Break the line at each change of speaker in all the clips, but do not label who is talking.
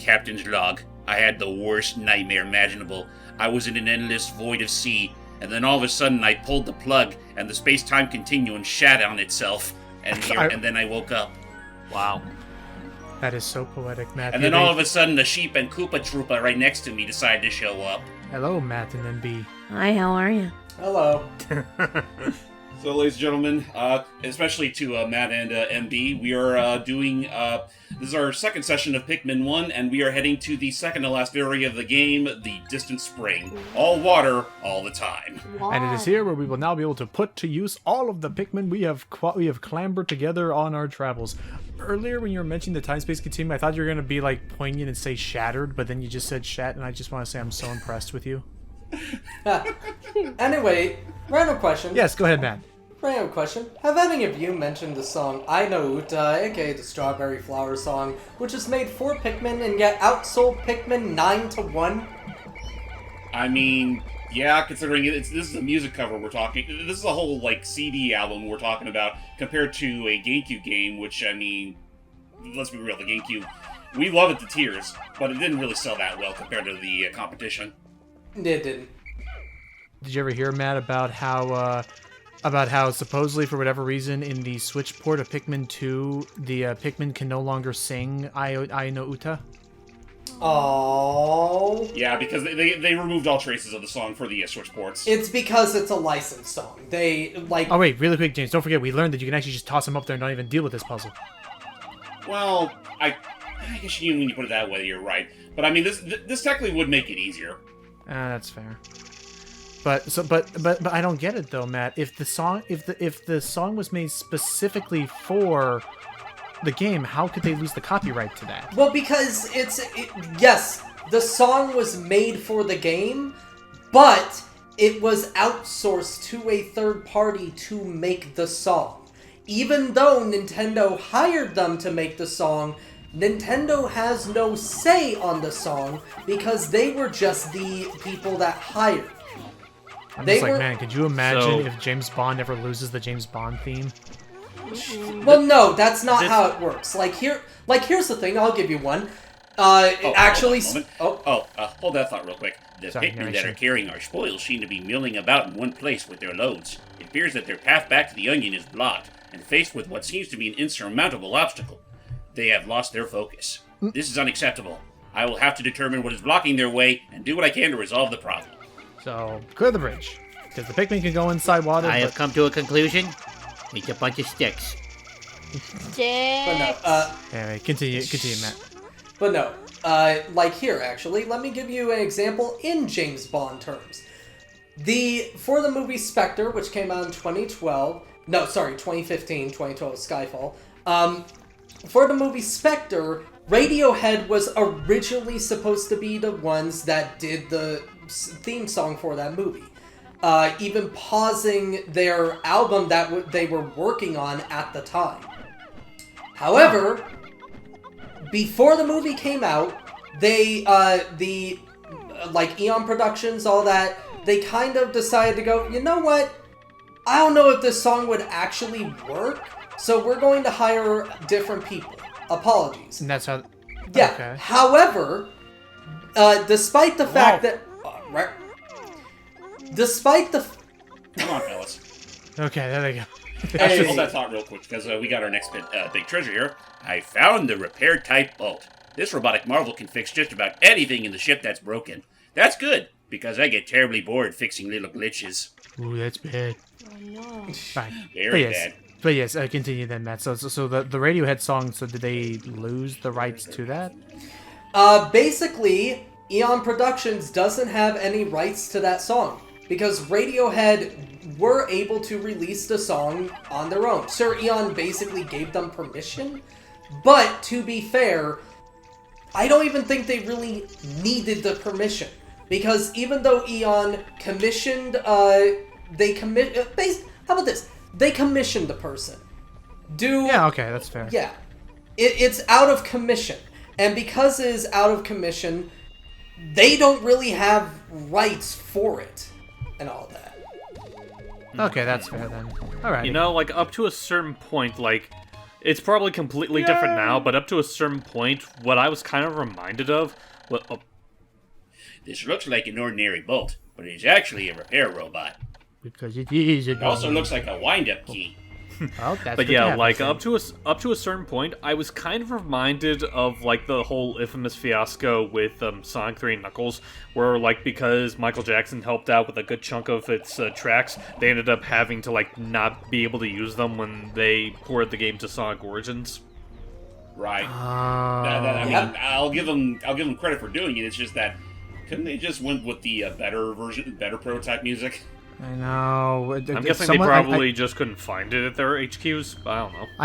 captain's log. I had the worst nightmare imaginable. I was in an endless void of sea, and then all of a sudden I pulled the plug, and the space-time continuum shat on itself, and then I woke up.
Wow.
That is so poetic, Matt.
And then all of a sudden, the sheep and Koopa Troopa right next to me decided to show up.
Hello, Matt and MB.
Hi, how are you?
Hello.
So, ladies and gentlemen, especially to Matt and MB, we are doing, this is our second session of Pikmin 1, and we are heading to the second to last area of the game, the Distant Spring. All water, all the time.
And it is here where we will now be able to put to use all of the Pikmin we have clambered together on our travels. Earlier, when you were mentioning the time-space continuum, I thought you were going to be, like, poignant and say shattered, but then you just said shat, and I just want to say I'm so impressed with you.
Anyway, random question.
Yes, go ahead, Matt.
Random question. Have any of you mentioned the song I Know Uta, aka the Strawberry Flower Song, which is made for Pikmin and yet outsold Pikmin 9-1?
I mean, yeah, considering this is a music cover we're talking. This is a whole, like, CD album we're talking about compared to a GameCube game, which, I mean, let's be real, the GameCube, we love it to tears, but it didn't really sell that well compared to the competition.
It didn't.
Did you ever hear, Matt, about how supposedly, for whatever reason, in the Switch port of Pikmin 2, the Pikmin can no longer sing I Know Uta?
Oh.
Yeah, because they removed all traces of the song for the Switch ports.
It's because it's a licensed song. They, like...
Oh, wait, really quick, James. Don't forget, we learned that you can actually just toss them up there and not even deal with this puzzle.
Well, I guess when you put it that way, you're right. But, I mean, this technically would make it easier.
That's fair. But I don't get it though, Matt. If the song was made specifically for the game, how could they lose the copyright to that?
Well, because yes, the song was made for the game, but it was outsourced to a third party to make the song. Even though Nintendo hired them to make the song, Nintendo has no say on the song because they were just the people that hired.
I'm just like, man, could you imagine if James Bond ever loses the James Bond theme?
Well, no, that's not how it works. Here's the thing. I'll give you one. Hold that thought real quick. The Pikmin that are carrying our spoils seem to be milling about in one place with their loads. It appears that their path back to the Onion is blocked, and faced with what seems to be an insurmountable obstacle. They have lost their focus. This is unacceptable. I will have to determine what is blocking their way and do what I can to resolve the problem.
So, clear the bridge. Because the Pikmin can go inside water,
I have come to a conclusion. It's a bunch of sticks.
Sticks!
Anyway, continue, Matt.
But no, like here, actually, let me give you an example in James Bond terms. For the movie Spectre, which came out in 2015, 2012, Skyfall, for the movie Spectre, Radiohead was originally supposed to be the ones that did the theme song for that movie. Even pausing their album that they were working on at the time. However, before the movie came out, they, Eon Productions, all that, they kind of decided to go, you know what? I don't know if this song would actually work, so we're going to hire different people. Apologies.
And that's how...
Yeah.
Okay.
However, despite the fact that... Despite the...
Come on, fellas.
Okay, there they go.
Actually, hold that thought real quick, because we got our next big treasure here. I found the repair-type bolt. This robotic marvel can fix just about anything in the ship that's broken. That's good, because I get terribly bored fixing little glitches.
Ooh, that's bad.
Oh, no.
Fine.
Very bad.
But yes, continue then, Matt. So the Radiohead song, so did they lose the rights to that?
Basically, Eon Productions doesn't have any rights to that song. Because Radiohead were able to release the song on their own. Sir Eon basically gave them permission. But, to be fair, I don't even think they really needed the permission. Because even though Eon commissioned, how about this? They commissioned the person.
Yeah, okay, that's fair.
Yeah. It's out of commission. And because it is out of commission, they don't really have rights for it. And all that.
Okay, that's fair then. Alright.
You know, like, up to a certain point, like,
it's probably completely different now, but up to a certain point, what I was kind of reminded of...
This looks like an ordinary bolt, but it's actually a repair robot.
Because it is.
It also looks like a wind-up key.
Well, that's
But
what
yeah,
you
like
have to say.
up to a certain point, I was kind of reminded of like the whole infamous fiasco with Sonic 3 and Knuckles, where like because Michael Jackson helped out with a good chunk of its tracks, they ended up having to like not be able to use them when they ported the game to Sonic Origins.
Right. I mean, I'll give them credit for doing it. It's just that couldn't they just went with the better prototype music?
I know.
I'm guessing they probably just couldn't find it at their HQs. But I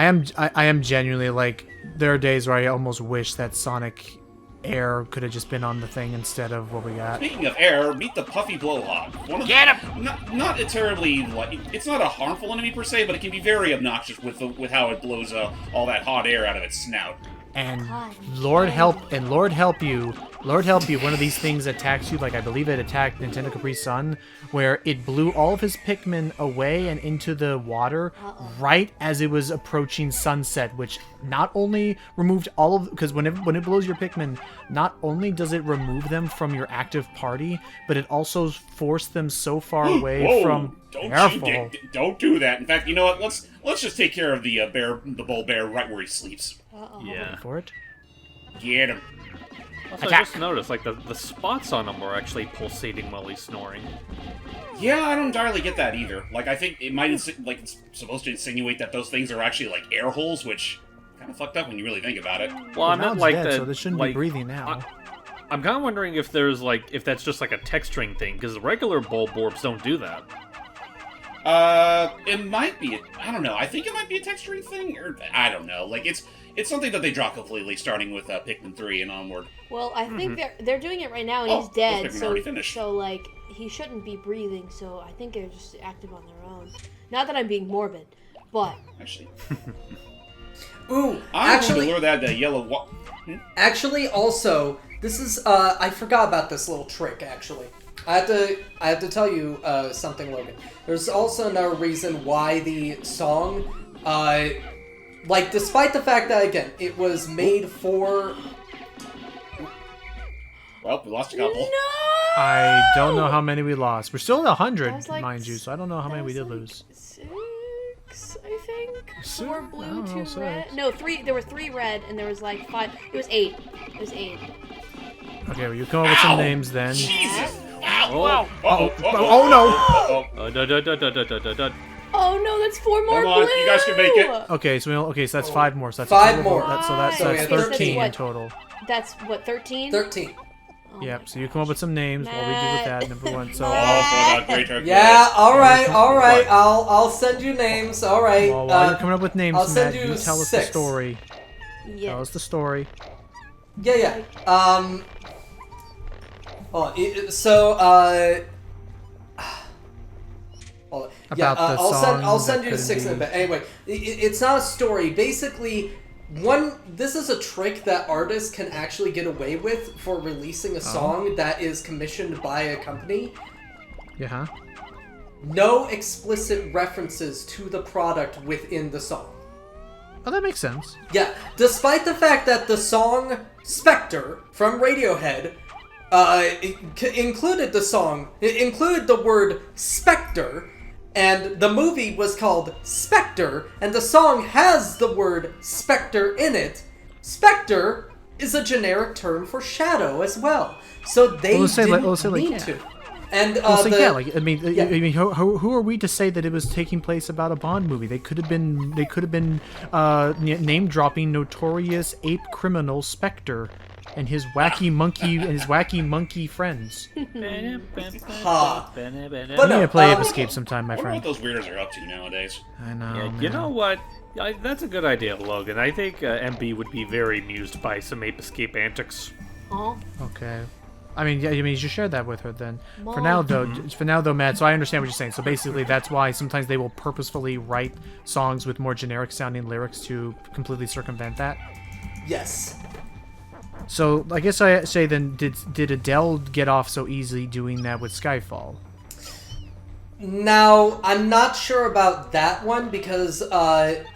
don't know.
I am genuinely like, there are days where I almost wish that Sonic Air could have just been on the thing instead of what we got.
Speaking of air, meet the Puffy Blowhog.
Get him!
Not a terribly like, it's not a harmful enemy per se, but it can be very obnoxious with how it blows all that hot air out of its snout.
And Lord help you, one of these things attacks you, like I believe it attacked Nintendo Capri Sun, where it blew all of his Pikmin away and into the water right as it was approaching sunset, which not only removed all of, because when it blows your Pikmin, not only does it remove them from your active party, but it also forced them so far away from.
Don't do that. In fact, you know what? Let's just take care of the bull bear right where he sleeps.
Yeah.
For it.
Get him.
Also, I just noticed, like, the spots on him are actually pulsating while he's snoring.
Yeah, I don't entirely get that either. Like, I think it might, like, it's supposed to insinuate that those things are actually, like, air holes, which kind of fucked up when you really think about it.
Well, I meant, like,
dead, so they shouldn't be breathing now.
I'm kind of wondering if there's, like, if that's just, like, a texturing thing, because the regular Bulborbs don't do that.
It might be. I don't know. I think it might be a texturing thing, or I don't know. Like, it's something that they drop completely, starting with Pikmin 3 and onward.
Well, I think they're doing it right now, and he's dead.
Pikmin already finished.
So like he shouldn't be breathing. So I think they're just active on their own. Not that I'm being morbid, but
Actually,
Ooh,
I'm going to lure that yellow.
Actually, also, this is I forgot about this little trick. Actually, I have to tell you something, Logan. There's also another reason why the song, like, despite the fact that again it was made for.
Well, we lost a couple.
no.
I don't know how many we lost. We're still at 100,
Like,
mind you, so I don't know how many we did
like
lose.
6, I think. 4
I
blue,
don't know,
2 red.
6.
No, 3. There were 3 red, and there was like 5. It was 8. It was 8.
Okay, well, you come up with some names then.
Jesus!
Oh,
Oh no!
Oh no, that's 4 more
Come on,
blue.
you guys can make it.
Okay, so that's 5 more. So that's
5
a total
more.
Of, so that's
So we have
13 in
what?
total.
That's what 13.
13.
Oh
Yep.
my
So you come up with some names. What we do with that, number 1. So
Yeah, all right. I'll send you names. All right.
well, while you're coming up with names,
I'll send
Matt,
you
you tell us the
6.
story.
Yeah.
Tell us the story.
Yeah. Hold on. So hold on. Yeah,
About the
I'll
song
send
that
you 6 in a bit. Anyway, it's not a story. Basically, this is a trick that artists can actually get away with for releasing a song that is commissioned by a company.
Yeah.
No explicit references to the product within the song.
Oh, that makes sense.
Yeah, despite the fact that the song Spectre from Radiohead included the word Spectre, and the movie was called Spectre, and the song has the word Spectre in it. Spectre is a generic term for shadow as well, so they didn't need to. And who are we to say that it was taking place about a Bond movie? They could have been name dropping notorious ape criminal Spectre and his wacky monkey friends. Ha.
But I'm gonna play Ape Escape sometime, my
I wonder
friend.
what those weirdos are up to nowadays.
I know.
Yeah,
man.
you know what? That's a good idea, Logan. I think MB would be very amused by some Ape Escape antics.
Oh.
Okay. I mean, yeah, you should share that with her then. For now, though, Matt. So I understand what you're saying. So basically, that's why sometimes they will purposefully write songs with more generic-sounding lyrics to completely circumvent that.
Yes.
So I guess I say then, did Adele get off so easily doing that with Skyfall?
Now, I'm not sure about that one because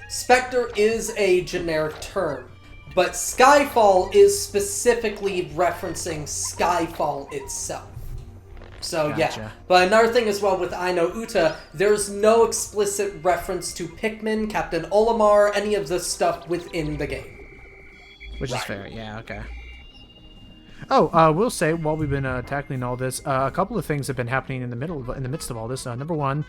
Spectre is a generic term, but Skyfall is specifically referencing Skyfall itself. So
Gotcha.
yeah, but another thing as well with I Know Uta, there's no explicit reference to Pikmin, Captain Olimar, any of this stuff within the game.
Which is fair, yeah, okay. Oh, we'll say while we've been tackling all this, a couple of things have been happening in the midst of all this. Number one,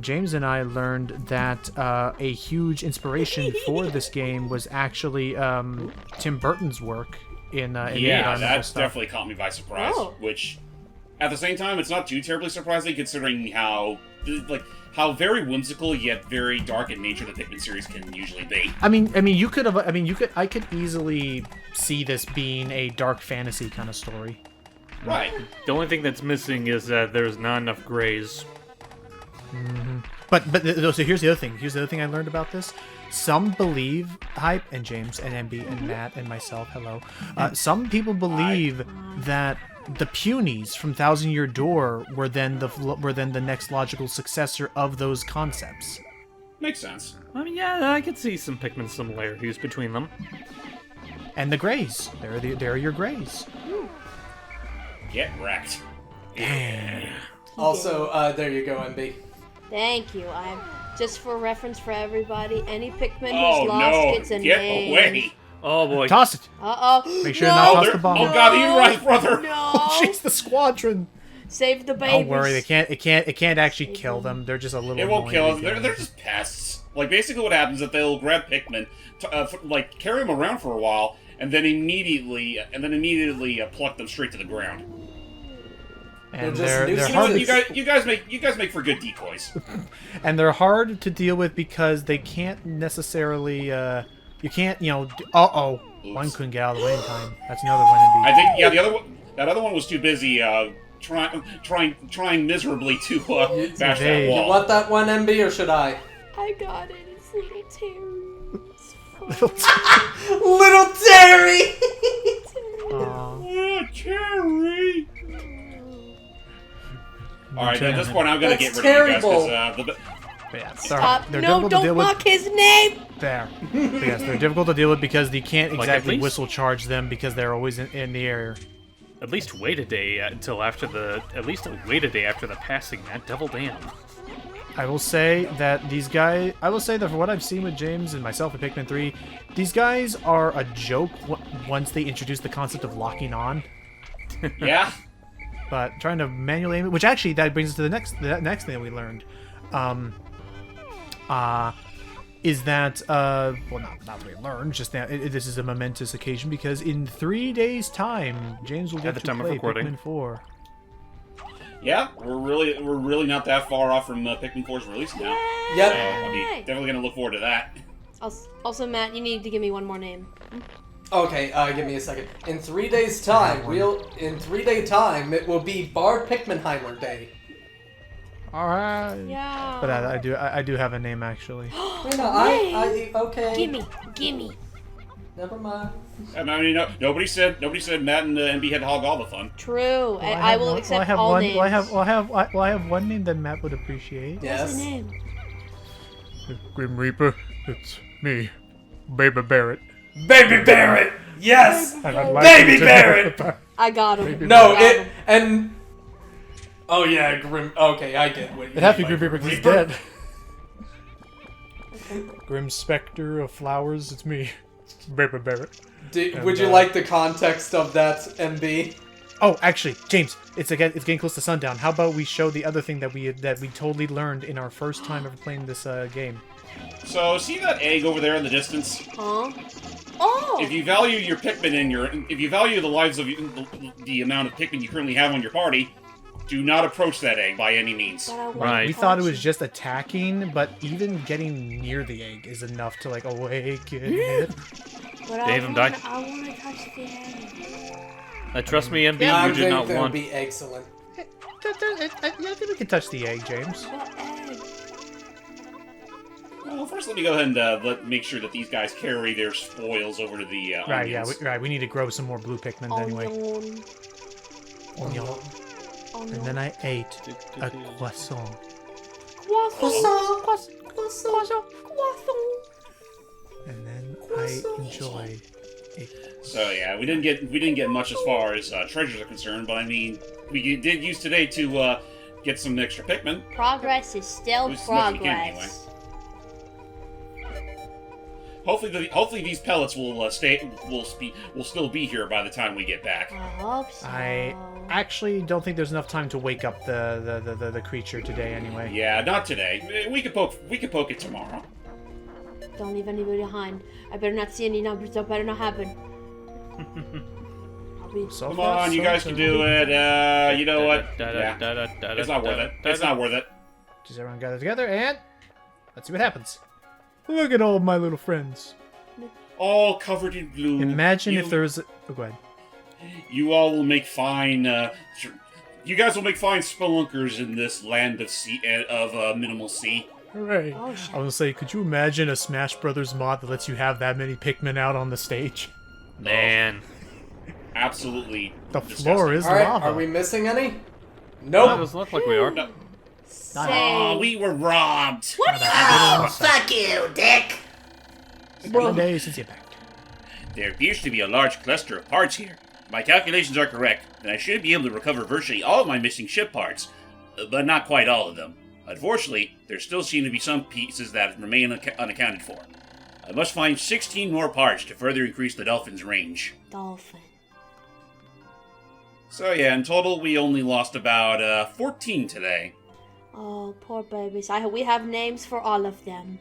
James and I learned that a huge inspiration for this game was actually Tim Burton's work in the environmental stuff.
Definitely caught me by surprise.
Oh.
Which, at the same time, it's not too terribly surprising considering how very whimsical yet very dark in nature the Pikmin series can usually be.
I could easily see this being a dark fantasy kind of story.
Right.
The only thing that's missing is that there's not enough grays.
But so here's the other thing. Here's the other thing I learned about this. Some believe, Hype and James and MB and Matt and myself, hello. Some people believe that the Punies from Thousand Year Door were then the next logical successor of those concepts.
Makes sense.
I mean, yeah, I could see some Pikmin similarities between them.
And the Greys. There are your Greys.
Get wrecked.
Also, there you go, MB.
Thank you. I'm just for reference for everybody. Any Pikmin
Oh
who's lost
no!
gets a
Get
name.
away!
Oh boy.
Toss it.
Uh-oh.
Make sure to not toss the bomb.
Oh god, you right, brother!
No.
Oh, jeez, the squadron.
Save the babies.
Don't worry, it can't actually kill them. They're just a little.
It won't
annoying
kill
to
them.
get.
They're just pests. Like basically, what happens is that they'll grab Pikmin, carry them around for a while, and then immediately pluck them straight to the ground.
And
They're
they're
just
hard.
nuisances.
You guys make for good decoys.
And they're hard to deal with because they can't necessarily. You can't, one couldn't get out of the way in time. That's another one.
I think that other one was too busy trying miserably to bash that
Hey.
You
wall.
want that one, MB, or should I?
I got it. It's little Terry. It's fine.
Little Terry!
Oh, Cherry. All right, at this point, I'm gonna
That's
get rid of you guys
terrible.
because
Yeah,
Stop.
they're
No,
difficult to deal
don't mock
with.
his name.
There. But yes, they're difficult to deal with because you can't
Like
exactly
at least-
whistle charge them because they're always in the air.
At least wait a day until after the. At least wait a day after the passing. That devil damn.
I will say that these guys. I will say that for what I've seen with James and myself at Pikmin 3, these guys are a joke once they introduce the concept of locking on.
yeah.
But trying to manually aim it, which actually that brings us to the next thing that we learned, is that not really learned, just now this is a momentous occasion because in 3 days' time, James will get
the
to
time of
play
recording.
Pikmin 4.
Yeah, we're really not that far off from Pikmin 4's release now.
Yep.
So I'll be definitely gonna look forward to that.
Also, Matt, you need to give me one more name.
Okay, give me a second. In 3 days' time, it will be Bard Pikminheimer Day.
All right.
Yeah.
But I do have a name actually.
Wait, no, okay.
Gimme.
Never mind.
I mean, nobody said Matt and MB had to hog all the fun.
True. And I will accept all names.
I have one name that Matt would appreciate.
Yes.
What's the name?
Grim Reaper, it's me, Baby Barrett.
Baby Barrett! Yes!
And I'd like
Baby
you to-
Barrett!
I got him.
No,
I got him.
and... Oh yeah, Grim... Okay, I get what you
It had to be
mean
Grim
by
Reaper because he's
Reaper.
dead. Grim Spectre of Flowers, it's me, Baby Barrett.
Would you like the context of that, MB?
Oh, actually, James, it's getting close to sundown. How about we show the other thing that we totally learned in our first time ever playing this game?
So see that egg over there in the distance?
Huh? Oh!
If you value your Pikmin if you value the lives of the amount of Pikmin you currently have on your party, do not approach that egg by any means.
But I want
Right.
We
to
thought it
touch
was just attacking, but even getting near the egg is enough to awaken it.
But
Dave him die.
I want to touch the egg.
Trust me, MB,
I
you do
think
not
that would
want.
be excellent.
I think we can touch the egg, James.
What egg?
Well, first let me go ahead and make sure that these guys carry their spoils over to the
Right, yeah,
onions.
we need to grow some more blue Pikmin anyway.
Onion.
Onion.
Onion.
And then I ate a croissant.
Croissant.
Croissant.
Croissant.
And then I enjoy a
So yeah, we didn't get much as far as treasures are concerned, but I mean, we did use today to get some extra Pikmin.
Progress is still
As much as we can,
progress.
Hopefully these pellets will still be here by the time we get back.
I hope so.
I actually don't think there's enough time to wake up the creature today anyway.
Yeah, not today. We could poke it tomorrow.
Don't leave anybody behind. I better not see any numbers. That better not happen. I'll be...
So
Come
far,
on, you
so
guys can
good.
do it. You know what? Yeah. It's not worth it. It's not worth it.
Just everyone gather together and let's see what happens. Look at all my little friends.
All covered in blue.
Imagine if there was. Oh, go ahead.
You all will make fine. You guys will make fine spelunkers in this land of minimal sea.
Hooray!
Oh, shit.
I was gonna say, could you imagine a Smash Brothers mod that lets you have that many Pikmin out on the stage?
Man.
Absolutely.
The
disgusting.
floor is
All right,
lava.
are we missing any?
That
Nope.
doesn't look like we are.
No.
Say...
We were robbed.
What are you...
Oh, fuck you, Dick!
It's been a day since you backed.
There appears to be a large cluster of parts here. If my calculations are correct, then I should be able to recover virtually all of my missing ship parts, but not quite all of them. Unfortunately, there still seem to be some pieces that remain unaccounted for. I must find 16 more parts to further increase the dolphin's range.
Dolphin.
So yeah, in total we only lost about 14 today.
Oh, poor babies. We have names for all of them.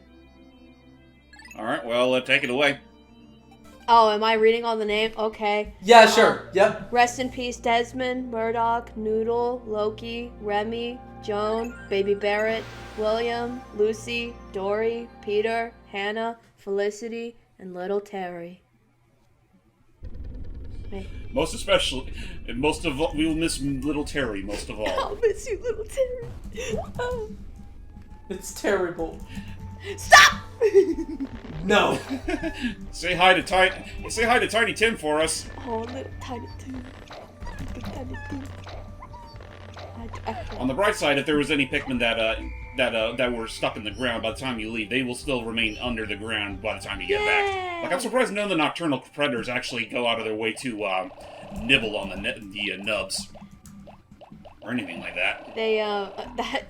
Alright, well, take it away.
Oh, am I reading all the names? Okay.
Yeah, sure. Yep.
Rest in peace, Desmond, Murdoch, Noodle, Loki, Remy, Joan, Baby Barrett, William, Lucy, Dory, Peter, Hannah, Felicity, and little Terry. Hey.
Most especially, and most of all, we will miss little Terry most of all.
I'll miss you, little Terry. Oh.
It's terrible.
Stop!
No.
Say hi to Tiny Tim for us.
Oh, little tiny Tim. Little tiny Tim.
On the bright side, if there was any Pikmin that were stuck in the ground by the time you leave, they will still remain under the ground by the time you get back. Like, I'm surprised none of the nocturnal predators actually go out of their way to nibble on the nubs or anything like that.
They,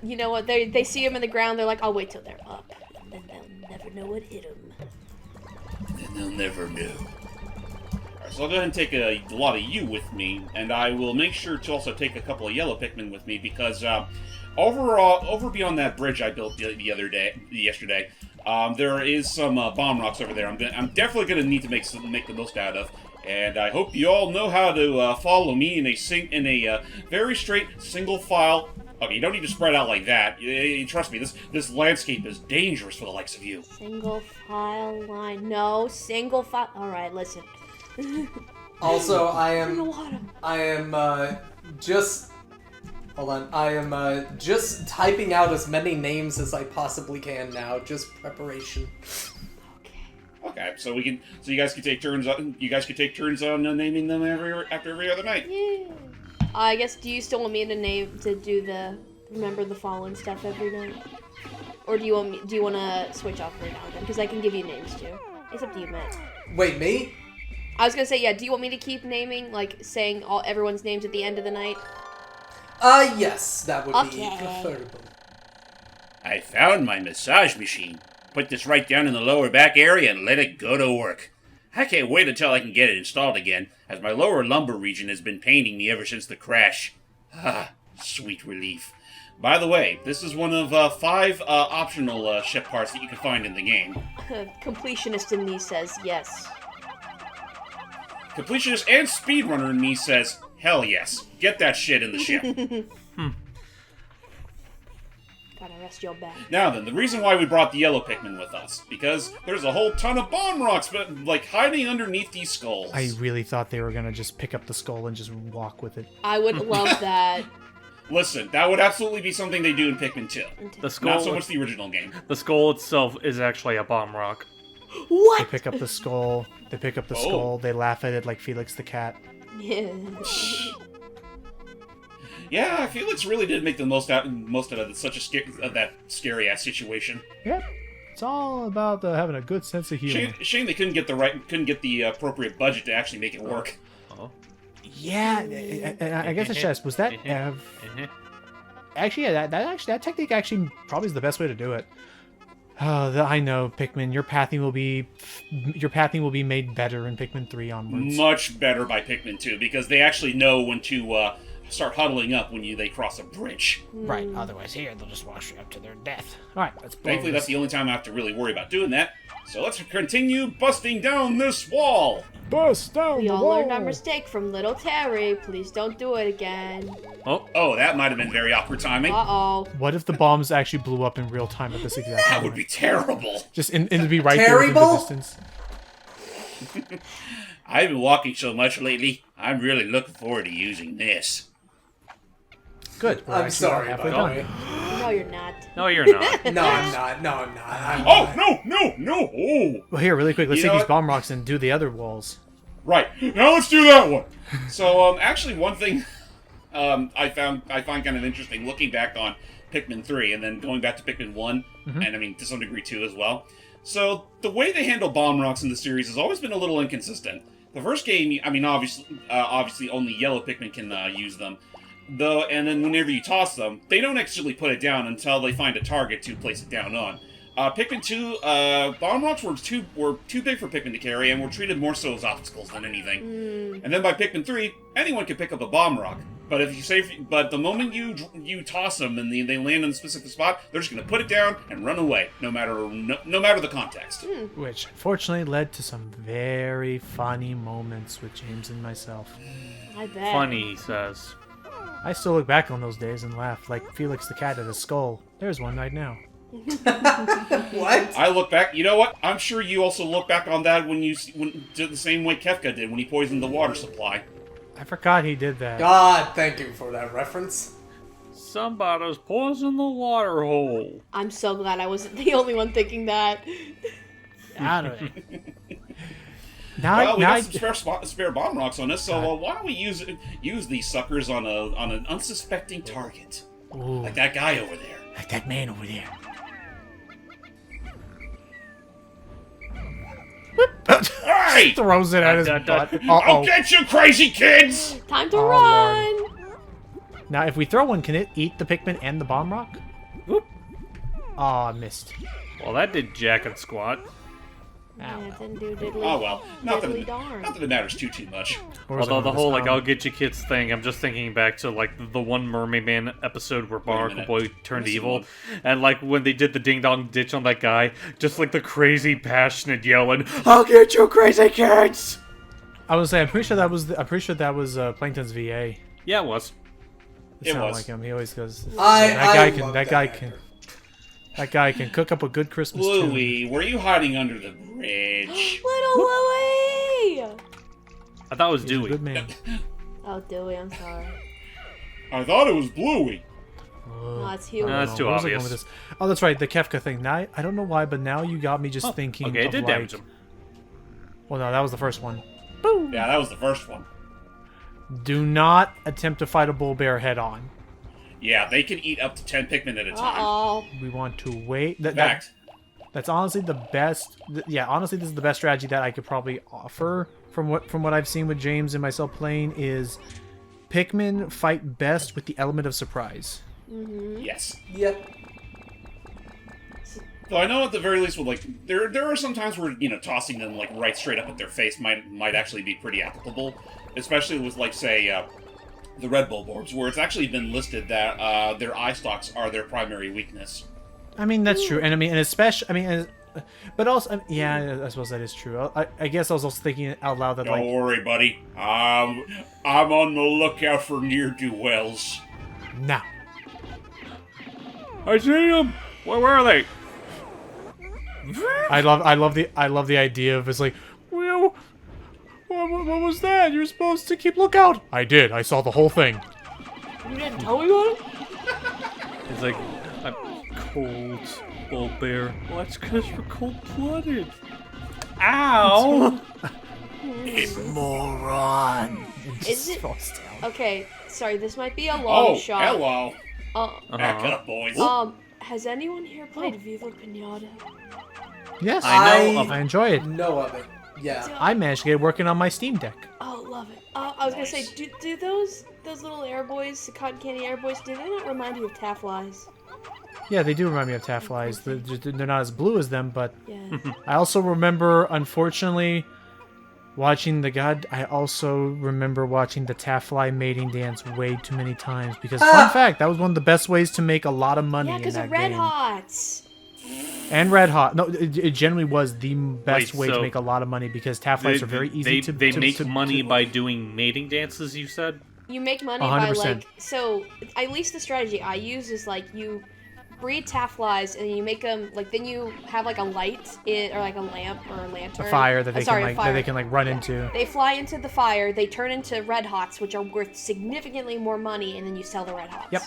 you know what? They see him in the ground. They're like, I'll wait till they're up, and then they'll never know what hit them.
Then they'll never know. Alright, so I'll go ahead and take a lot of you with me, and I will make sure to also take a couple of yellow Pikmin with me because over beyond that bridge I built yesterday, there is some bomb rocks over there. I'm definitely going to need to make the most out of. And I hope you all know how to follow me in a very straight single file. Okay, you don't need to spread out like that. Trust me, this landscape is dangerous for the likes of you.
Single file line. No, single file. All right, listen.
Also, I
In the water.
am just. Hold on. I am just typing out as many names as I possibly can now. Just preparation.
Okay, so you guys can take turns on. You guys can take turns on naming them after every other night.
Yeah. I guess. Do you still want me to do the remember the fallen stuff every night, or do you want to switch off right now then? Because I can give you names too. It's up to you, Matt.
Wait, me?
I was gonna say yeah. Do you want me to keep naming, like saying everyone's names at the end of the night?
Yes, that would be
Okay.
preferable.
I found my massage machine. Put this right down in the lower back area and let it go to work. I can't wait until I can get it installed again, as my lower lumbar region has been paining me ever since the crash. Ah, sweet relief. By the way, this is one of 5 optional ship parts that you can find in the game.
Completionist in me says yes.
Completionist and speedrunner in me says, hell yes, get that shit in the ship.
Gotta rest your back.
Now then, the reason why we brought the yellow Pikmin with us, because there's a whole ton of bomb rocks, but like hiding underneath these skulls.
I really thought they were gonna just pick up the skull and just walk with it.
I would love that.
Listen, that would absolutely be something they do in Pikmin 2.
The skull,
Not so much the original game.
the skull itself is actually a bomb rock.
They
What?
pick up the skull. They pick up the skull. They laugh at it like Felix the cat.
Yeah.
Yeah, Felix really did make the most out of such that scary ass situation.
Yep. It's all about having a good sense of humor.
Shame they couldn't get the appropriate budget to actually make it work.
Yeah, I guess it's just was that actually that technique actually probably is the best way to do it. I know, Pikmin. Your pathing will be made better in Pikmin 3 onwards.
Much better by Pikmin 2 because they actually know when to start huddling up when they cross a bridge.
Right. Otherwise, here they'll just walk straight up to their death. All right. Let's.
Thankfully, that's the only time I have to really worry about doing that. So let's continue busting down this wall.
Bust down
We
the
all
wall.
learned our mistake from little Terry. Please don't do it again.
Oh, that might have been very awkward timing.
Uh-oh.
What if the bombs actually blew up in real time at this exact
That
moment?
would be terrible.
Just to be right there in the distance.
I've been walking so much lately. I'm really looking forward to using this.
Good. We're
I'm
actually
sorry, by
halfway
the
done.
way.
No, you're not.
No, you're not.
No, I'm not. No, I'm not. I'm
Oh,
not.
no! Oh.
Well, here, really quick. Let's
You
take
know
these
what?
bomb rocks and do the other walls.
Right, now let's do that one. So, actually, one thing I find kind of interesting, looking back on Pikmin 3 and then going back to Pikmin 1, and I mean, to some degree 2 as well. So, the way they handle bomb rocks in the series has always been a little inconsistent. The first game, I mean, obviously only yellow Pikmin can use them. And then whenever you toss them, they don't actually put it down until they find a target to place it down on. Pikmin 2, bomb rocks were too big for Pikmin to carry and were treated more so as obstacles than anything. And then by Pikmin 3, anyone can pick up a bomb rock. But but the moment you toss them and they land in a specific spot, they're just going to put it down and run away, no matter the context.
Which, unfortunately, led to some very funny moments with James and myself.
I bet.
Funny, he says.
I still look back on those days and laugh, like Felix the cat at a skull. There's one right now.
What?
I look back. You know what? I'm sure you also look back on that when did the same way Kefka did when he poisoned the water supply.
I forgot he did that.
God, thank you for that reference.
Somebody's poisoned the water hole.
I'm so glad I wasn't the only one thinking that.
Out of it.
Well, we got some spare bomb rocks on us, so why don't we use these suckers on an unsuspecting target,
Ooh,
like that guy over there.
like that man over there.
Hey!
Throws it at his
Dun,
butt.
dun,
I'll get you, crazy kids!
Time to
Oh,
run!
Now, if we throw one, can it eat the Pikmin and the bomb rock?
Whoop.
Oh, I missed.
Well, that did jack and squat.
Yeah, it didn't do diddly.
Oh well, not
diddly
that
darn.
it matters too much.
Although the whole, like, I'll get you kids thing, I'm just thinking back to, like, the one Mermaid Man episode where Barnacle
minute.
Boy turned
What's the
evil.
one?
And, like, when they did the ding-dong ditch on that guy, just, like, the crazy, passionate yelling, I'll get you crazy kids!
I was saying, I'm pretty sure that was Plankton's VA.
Yeah, it was.
It sounded
was.
like him. He always goes.
I love
That guy can cook up a good Christmas tune.
Louie, were you hiding under the bridge?
Little Louie!
I thought it was
He's a
Dewey.
good man.
Oh, Dewey, I'm sorry.
I thought it was Bluey.
No, it's Huey.
No, that's too
Where was I going
obvious.
with this? Oh, that's right, the Kefka thing. Now, I don't know why, but now you got me just thinking
Okay, it
of
did
like...
damage him.
Well, no, that was the first one.
Yeah, that was the first one.
Do not attempt to fight a bull bear head on.
Yeah, they can eat up to 10 Pikmin at a time.
Uh-oh.
We want to wait.
Fact.
That's honestly the best. Yeah, honestly, this is the best strategy that I could probably offer from what I've seen with James and myself playing is Pikmin fight best with the element of surprise.
Yes.
Yep.
So I know at the very least, with like there are some times where tossing them like right straight up at their face might actually be pretty applicable, especially with like say the Red Bull orbs, where it's actually been listed that their eye stalks are their primary weakness.
I mean that's true, and especially but also yeah, I suppose that is true. I guess I was also thinking out loud that
Don't worry, buddy. I'm on the lookout for ne'er-do-wells.
nah.
I see him! Where are they?
I love the idea of it's like, well, what was that? You're supposed to keep lookout. I did. I saw the whole thing.
You didn't tell me about it?
He's like, I'm cold, bull bear. Well, that's because you're cold-blooded. Ow!
Moron.
Is it... Okay, sorry, this might be a long shot.
Hello. Back up, boys.
Has anyone here played Viva Pinata?
Yes,
I
enjoy it.
Know of it. Yeah.
I managed to get it working on my Steam Deck.
Oh, love it. I was gonna say, do those little air boys, the cotton candy air boys, do they not remind you of Tafflies?
Yeah, they do remind me of Tafflies. They're not as blue as them, but
Yeah.
I also remember, unfortunately, watching I also remember watching the Taffly mating dance way too many times because, fun fact, that was one of the best ways to make a lot of money
Yeah,
in
because
that
of Red
game.
Hots.
And Red Hot. No, it generally was the best way to
so
make a lot of money because Tafflies are very easy to
They make
to-
money
to-
by doing mating dances, you said?
You make money
100%.
by so at least the strategy I use is you breed Tafflies and you make them then you have a light or a lamp or a lantern.
a fire that they
Sorry,
can that they can run into.
They fly into the fire, they turn into Red Hots, which are worth significantly more money, and then you sell the Red Hots.
Yep.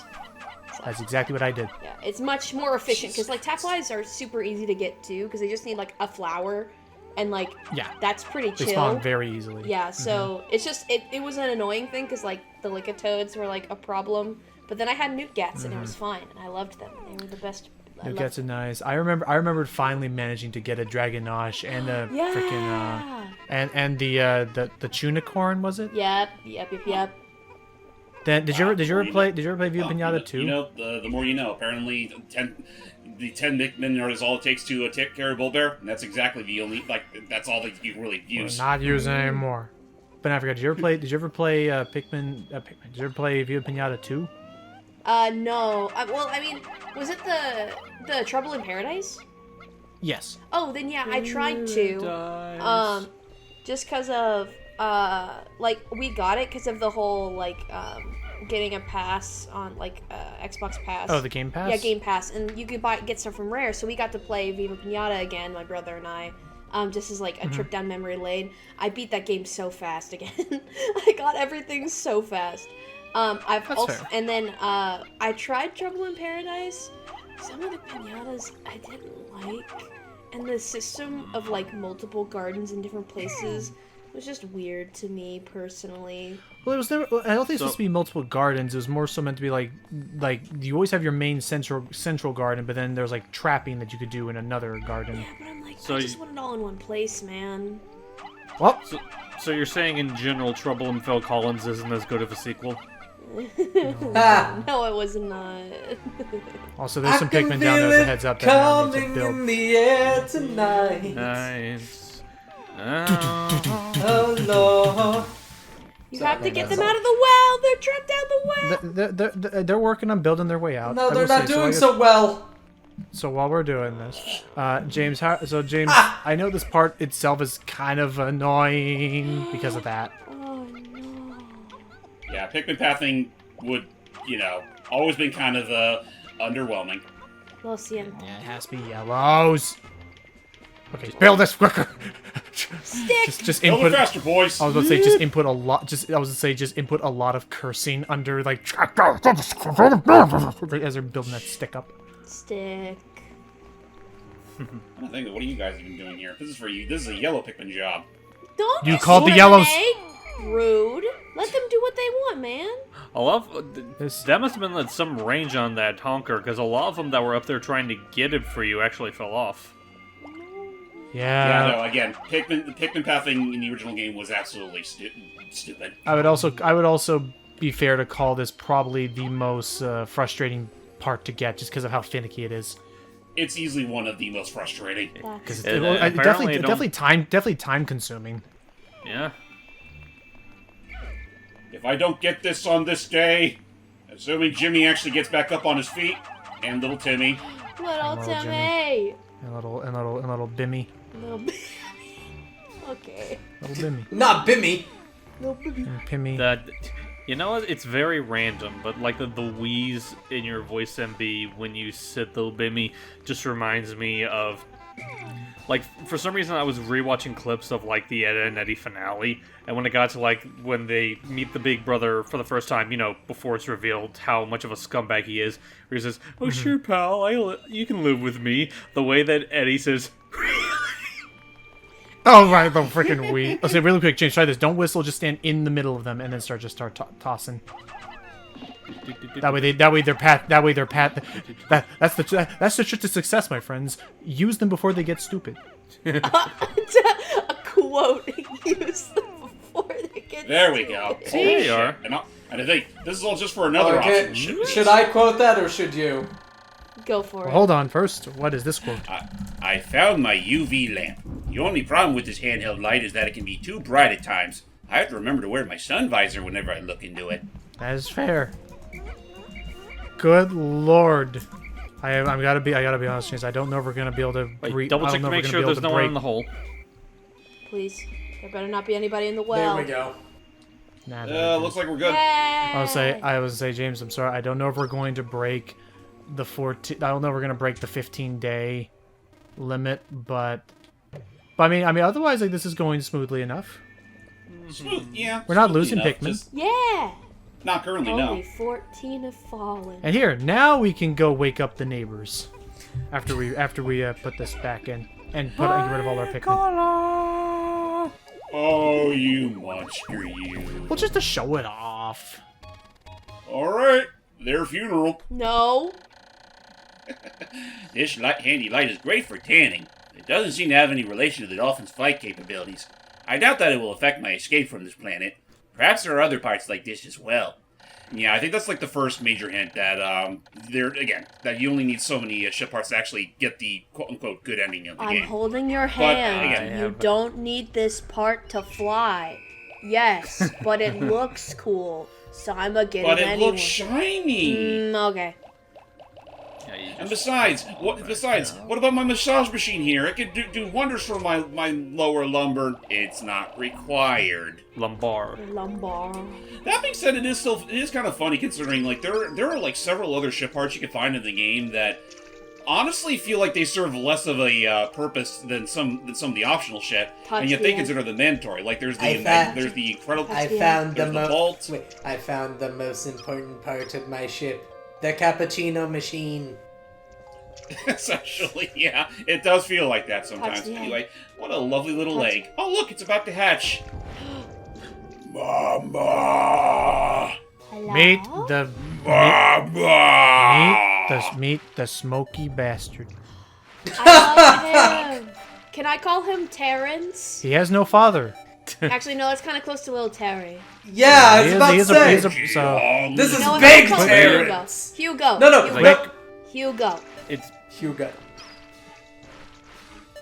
That's exactly what I did.
Yeah, it's much more efficient because Tafflies are super easy to get to because they just need a flower, and
Yeah.
that's pretty chill.
They spawn very easily.
Yeah, so it's just it was an annoying thing because the Licatoads were a problem, but then I had Newtgats and it was fine, and I loved them. They were the best.
Newtgats are nice. I remembered finally managing to get a Dragonosh and a freaking and the Tunicorn, was it?
Yep.
Then did you ever play Viva Pinata 2?
You know, the more you know. Apparently, the 10 Pikmin is all it takes to take care of Bullbear, and that's exactly the only that's all that you really use.
We're not using anymore. But I forgot. Did you ever play Pikmin? Did you ever play Viva Pinata 2?
No. Well, I mean, was it the Trouble in Paradise?
Yes.
Oh, then yeah, I tried to. Just because of we got it because of the whole getting a pass on Xbox Pass.
Oh, the Game Pass.
Yeah, Game Pass, and you could get stuff from Rare. So we got to play Viva Pinata again, my brother and I. Just as a trip down memory lane. I beat that game so fast again. I got everything so fast. I've
That's
also
fair.
and then I tried Trouble in Paradise. Some of the pinatas I didn't like, and the system of multiple gardens in different places was just weird to me personally.
Well, it was never. I don't think it's supposed to be multiple gardens. It was more so meant to be like you always have your main central garden, but then there's trapping that you could do in another garden.
Yeah, but I'm
So
I just want it all in one place, man.
Well,
So you're saying in general Trouble in Phil Collins isn't as good of a sequel?
No, it was not.
also there's some Pikmin down there as a heads up that now need to
coming
build.
in the air tonight.
Nice.
Oh Lord.
You have to get them out of the well. They're trapped down the well.
They're working on building their way out.
No,
I
they're
will
not
say,
doing
I guess-
so well.
So while we're doing this, James, James, I know this part itself is kind of annoying because of that.
Oh no.
Yeah, Pikmin pathing would, always been kind of underwhelming.
Lo siento.
Yeah, it has to be yellows. Okay, build this quicker.
Stick.
just
Build it
input.
faster, boys.
I was going to say just input a lot. Just input a lot of cursing under as they're building that stick up.
Stick.
I think, what are you guys even doing here? This is for you. This is a yellow Pikmin job.
Don't
You called the
discriminate.
yellows.
Rude. Let them do what they want, man.
A lot of,
This-
that must have been some range on that honker, because a lot of them that were up there trying to get it for you actually fell off.
Yeah, no, again, the Pikmin pathing in the original game was absolutely stupid.
I would also be fair to call this probably the most frustrating part to get, just because of how finicky it is.
It's easily one of the most frustrating.
Because
apparently
definitely time consuming.
Yeah.
If I don't get this on this day, assuming Jimmy actually gets back up on his feet, and little Timmy.
Little
Little
Timmy.
And little Bimmy.
Little Okay.
Little Bimmy.
Not Bimmy.
And Pimmy.
That, you know what? It's very random, but the wheeze in your voice MB when you said the Bimmy just reminds me of. For some reason, I was rewatching clips of the Ed and Eddie finale, and when it got to when they meet the Big Brother for the first time, before it's revealed how much of a scumbag he is, where he says, "Oh sure, pal, you can live with me." The way that Eddie says,
Oh right, the freaking Wii. I'll say really quick, James. Try this. Don't whistle. Just stand in the middle of them, and then start tossing. That that's the trick to success, my friends. Use them before they get stupid.
A quote. Use them before they get
There we go.
stupid.
There you are.
And I think this is all just for another option.
Should I quote that or should you?
Go for it.
Hold on, first, what is this quote?
I found my UV lamp. The only problem with this handheld light is that it can be too bright at times. I have to remember to wear my sun visor whenever I look into it.
That is fair. Good lord. I gotta be honest, James. I don't know if we're gonna be able to
Wait, double check to make sure there's no one in the hole.
Please. There better not be anybody in the well.
There we go.
Nah,
Looks like we're good.
Yay!
I would say, James, I'm sorry. I don't know if we're going to break the 14. I don't know if we're gonna break the 15-day limit, but I mean, otherwise, like, this is going smoothly enough.
Smooth, yeah.
We're not
smooth
losing
enough,
Pikmin.
just
Yeah!
not currently,
Only
no.
14 have fallen.
And here, now we can go wake up the neighbors. After we put this back in and get rid of all our Pikmin.
Oh, you monster, you.
Well, just to show it off.
Alright, their funeral.
No.
This handy light is great for tanning. It doesn't seem to have any relation to the dolphin's flight capabilities. I doubt that it will affect my escape from this planet. Perhaps there are other parts like this as well. Yeah, I think that's like the first major hint that, that you only need so many ship parts to actually get the quote-unquote good ending of the
I'm
game.
holding your hand.
again-
You don't need this part to fly. Yes, but it looks cool. So I'm a get
But
it
it
anyway.
looks shiny!
Okay.
And besides, what about my massage machine here? It could do wonders for my lower lumbar. It's not required.
Lumbar.
Lumbar.
That being said, it is kind of funny considering like there are like several other ship parts you can find in the game that honestly feel like they serve less of a purpose than some of the optional shit, and yet they consider them mandatory. Like there's the incredible.
I found
there's the vault.
Wait, I found the most important part of my ship. The cappuccino machine.
Essentially, yeah, it does feel like that sometimes.
Touch the egg.
Anyway, what a lovely little egg. Oh, look, it's about to hatch. Mama!
Hello?
Meet the smoky bastard.
I love him. Can I call him Terrence?
He has no father.
Actually, no, that's kind of close to little Terry.
Yeah, I was about to
He
say.
is a- so
This is
You know what?
big
I'll call him
Terrence.
Hugo.
No,
Hugo.
no.
Hugo.
It's
Hugo.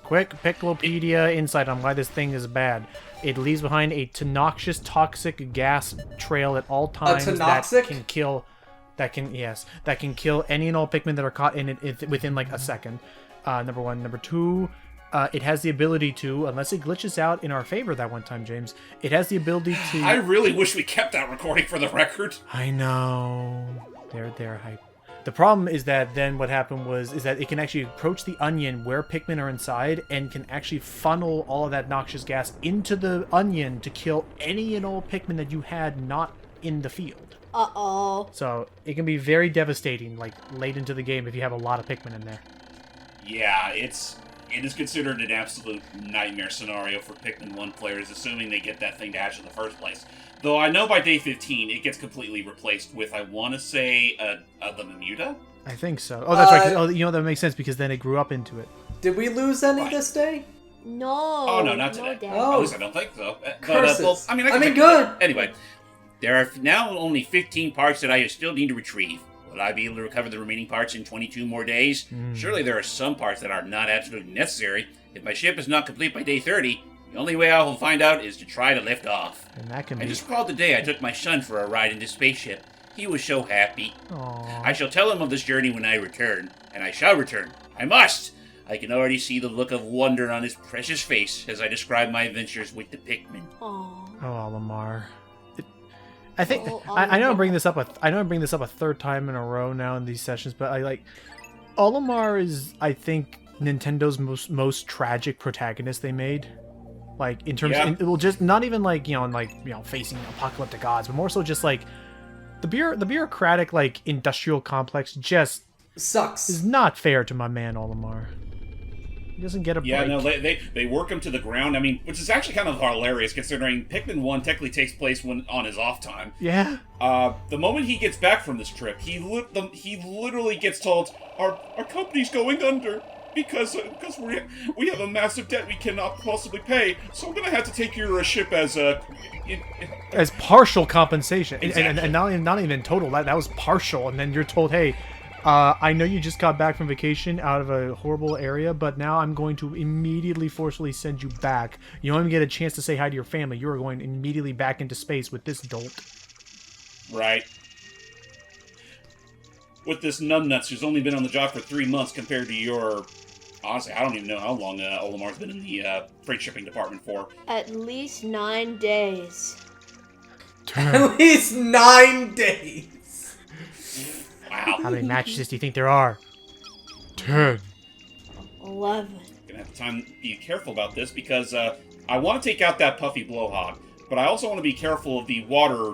quick Picklopedia insight on why this thing is bad. It leaves behind a noxious, toxic gas trail at all times that can kill any and all Pikmin that are caught in it within like a second. Number one. Number two, it has the ability to, unless it glitches out in our favor that one time, James, it has the ability to...
I really wish we kept that recording for the record.
I know. They're hype. The problem is that then what happened is that it can actually approach the onion where Pikmin are inside and can actually funnel all of that noxious gas into the onion to kill any and all Pikmin that you had not in the field.
Uh-oh.
So it can be very devastating, like late into the game if you have a lot of Pikmin in there.
Yeah, it is considered an absolute nightmare scenario for Pikmin 1 players, assuming they get that thing to hatch in the first place. Though I know by day 15, it gets completely replaced with, I want to say, the Mamuta?
I think so. Oh, that's right. Oh, you know, that makes sense because then it grew up into it.
Did we lose any this day?
No.
Oh, no, not today.
Dad.
Oh.
At least I don't think so.
Curses.
I mean,
good.
Anyway, there are now only 15 parts that I still need to retrieve. Will I be able to recover the remaining parts in 22 more days? Surely there are some parts that are not absolutely necessary. If my ship is not complete by day 30, the only way I will find out is to try to lift off.
And that can
I
be...
just recalled the day I took my son for a ride in this spaceship. He was so happy.
Aww.
I shall tell him of this journey when I return, and I shall return. I must! I can already see the look of wonder on his precious face as I describe my adventures with the Pikmin.
Aw.
Oh, Olimar. I think
Oh,
I know I'm
Olimar.
bringing this up. I know I'm bringing this up a third time in a row now in these sessions, but I like Olimar is I think Nintendo's most tragic protagonist they made. Like in terms,
Yeah.
well, just not even like facing apocalyptic odds, but more so just like the bureaucratic like industrial complex just
Sucks.
is not fair to my man Olimar. He doesn't get a break.
Yeah, no, they work him to the ground. I mean, which is actually kind of hilarious considering Pikmin 1 technically takes place on his off time.
Yeah.
The moment he gets back from this trip, he literally gets told, our company's going under because we have a massive debt we cannot possibly pay, so we're going to have to take your ship as
partial compensation.
Exactly.
And not even total. That was partial. And then you're told, hey, I know you just got back from vacation out of a horrible area, but now I'm going to immediately forcefully send you back. You don't even get a chance to say hi to your family. You are going immediately back into space with this dolt.
Right. With this numbnuts who's only been on the job for 3 months compared to your... Honestly, I don't even know how long Olimar's been in the freight shipping department for.
At least 9 days.
At least 9 days.
Wow.
How many mattresses do you think there are? 10.
11.
Gonna have to be careful about this because I want to take out that puffy blowhog, but I also want to be careful of the water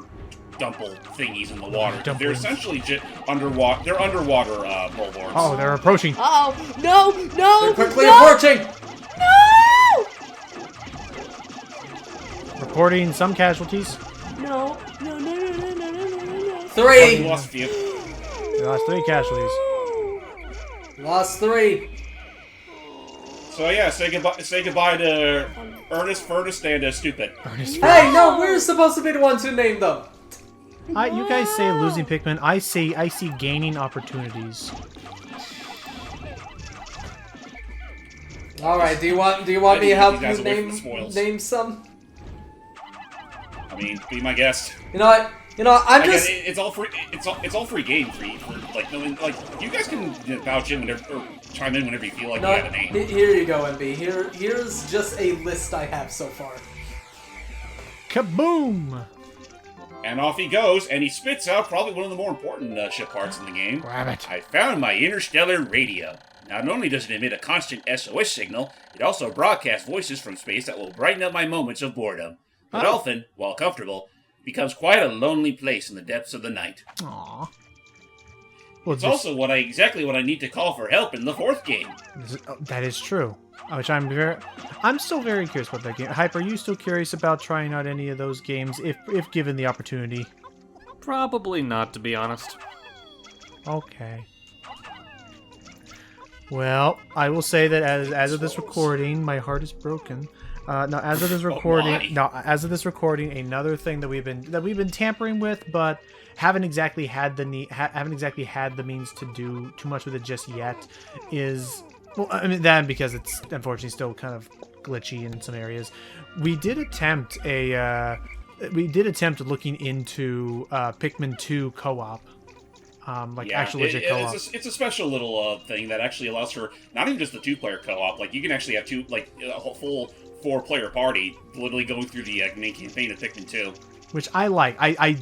dumple thingies in the water. They're essentially underwater. They're underwater bulwarks.
Oh, they're approaching.
Uh-oh. No!
They're quickly
no!
approaching!
No!
Reporting some casualties.
No.
3!
We lost a few.
We lost 3 casualties.
Lost 3.
So yeah, say goodbye to Ernest, Furnace, and Stupid.
Hey, no, we're supposed to be the ones who named them.
You guys say losing Pikmin. I see gaining opportunities.
All right. Do you want me to help you
spoils.
name some?
I mean, be my guest.
You know what? I'm
Again,
just.
it's all free. It's all free game for like no one, like you guys can vouch in whenever or chime in whenever you feel like
No,
you have a name.
here you go, MB. Here's just a list I have so far.
Kaboom!
And off he goes, and he spits out probably one of the more important ship parts in the game.
Grab it.
I found my interstellar radio. Not only does it emit a constant SOS signal, it also broadcasts voices from space that will brighten up my moments of boredom. But often, while comfortable, becomes quite a lonely place in the depths of the night.
Aww. Well,
It's also exactly what I need to call for help in the 4th game.
That is true. Which I'm still very curious about that game. Hype, are you still curious about trying out any of those games if given the opportunity?
Probably not, to be honest.
Okay. Well, I will say that as of this recording, my heart is broken. Now, as of this recording, another thing that we've been tampering with, but haven't exactly had the means to do too much with it just yet, is, well, I mean that because it's unfortunately still kind of glitchy in some areas. We did attempt looking into Pikmin 2 co-op. Actual legit co-op.
It's a special little thing that actually allows for not even just the 2-player co-op. Like you can actually have a whole full 4-player party, literally going through the main campaign of Pikmin 2.
Which I like. I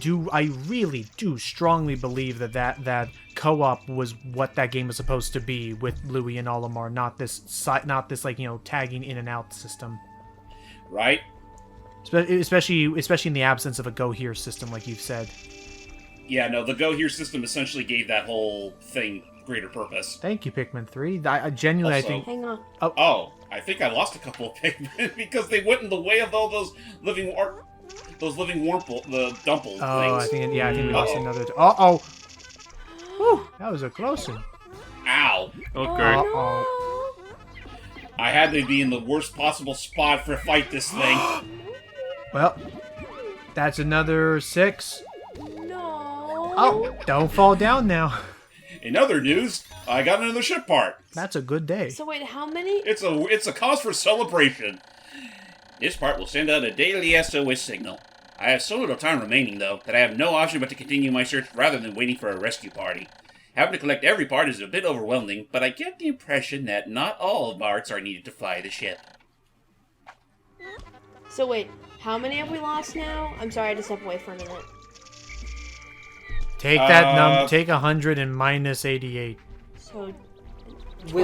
really do strongly believe that co-op was what that game was supposed to be with Louis and Olimar, not this tagging in and out system.
Right.
Especially in the absence of a go here system, like you've said.
Yeah, no, the go here system essentially gave that whole thing greater purpose.
Thank you, Pikmin 3. I genuinely,
Also,
I think.
Hang on.
I think I lost a couple of Pikmin because they went in the way of all those living Wurmple, the Dumple things.
I think we lost another. Uh-oh. Whew, that was a close one.
Ow.
Okay.
Uh-oh.
I had to be in the worst possible spot for fight this thing.
Well, that's another 6.
No.
Oh, don't fall down now.
In other news, I got another ship part.
That's a good day.
So wait, how many?
It's a cause for celebration. This part will send out a daily SOS signal. I have so little time remaining, though, that I have no option but to continue my search rather than waiting for a rescue party. Having to collect every part is a bit overwhelming, but I get the impression that not all parts are needed to fly the ship.
So wait, how many have we lost now? I'm sorry, I had to step away for a minute.
Take that number. Take 100 and minus 88.
So.
We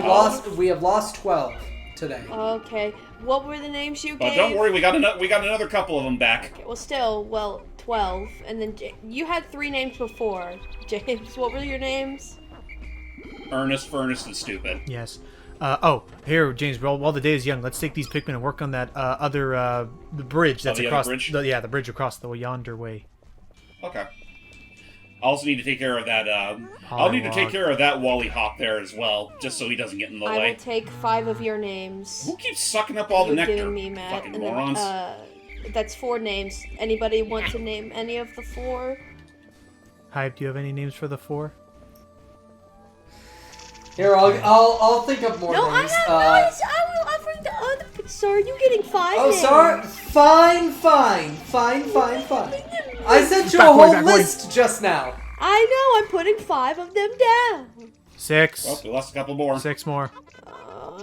have lost 12 today.
Okay. What were the names you
But
gave?
don't worry, we got another couple of them back.
Okay, well, still, 12. And then you had 3 names before. James, what were your names?
Ernest, Furnace, and Stupid.
Yes. Oh, here, James. While the day is young, let's take these Pikmin and work on that the bridge that's
the
across.
other bridge?
The bridge across the yonder way.
Okay. I also need to take care of that. I'll need to take care of that Wally Hop there as well, just so he doesn't get in the
I
way.
will take 5 of your names.
Who keeps sucking up all the
You're
nectar?
giving me, Matt.
Fucking
And then,
morons.
that's 4 names. Anybody want to name any of the 4?
Hype, do you have any names for the 4?
Here, I'll think of more
No, I
names.
have nice. I will offer the other. So are you getting 5
Oh,
names?
sorry. Fine. I sent you a
Back way,
whole
back way.
list just now.
I know. I'm putting 5 of them down.
6.
Well, we lost a couple more.
6 more.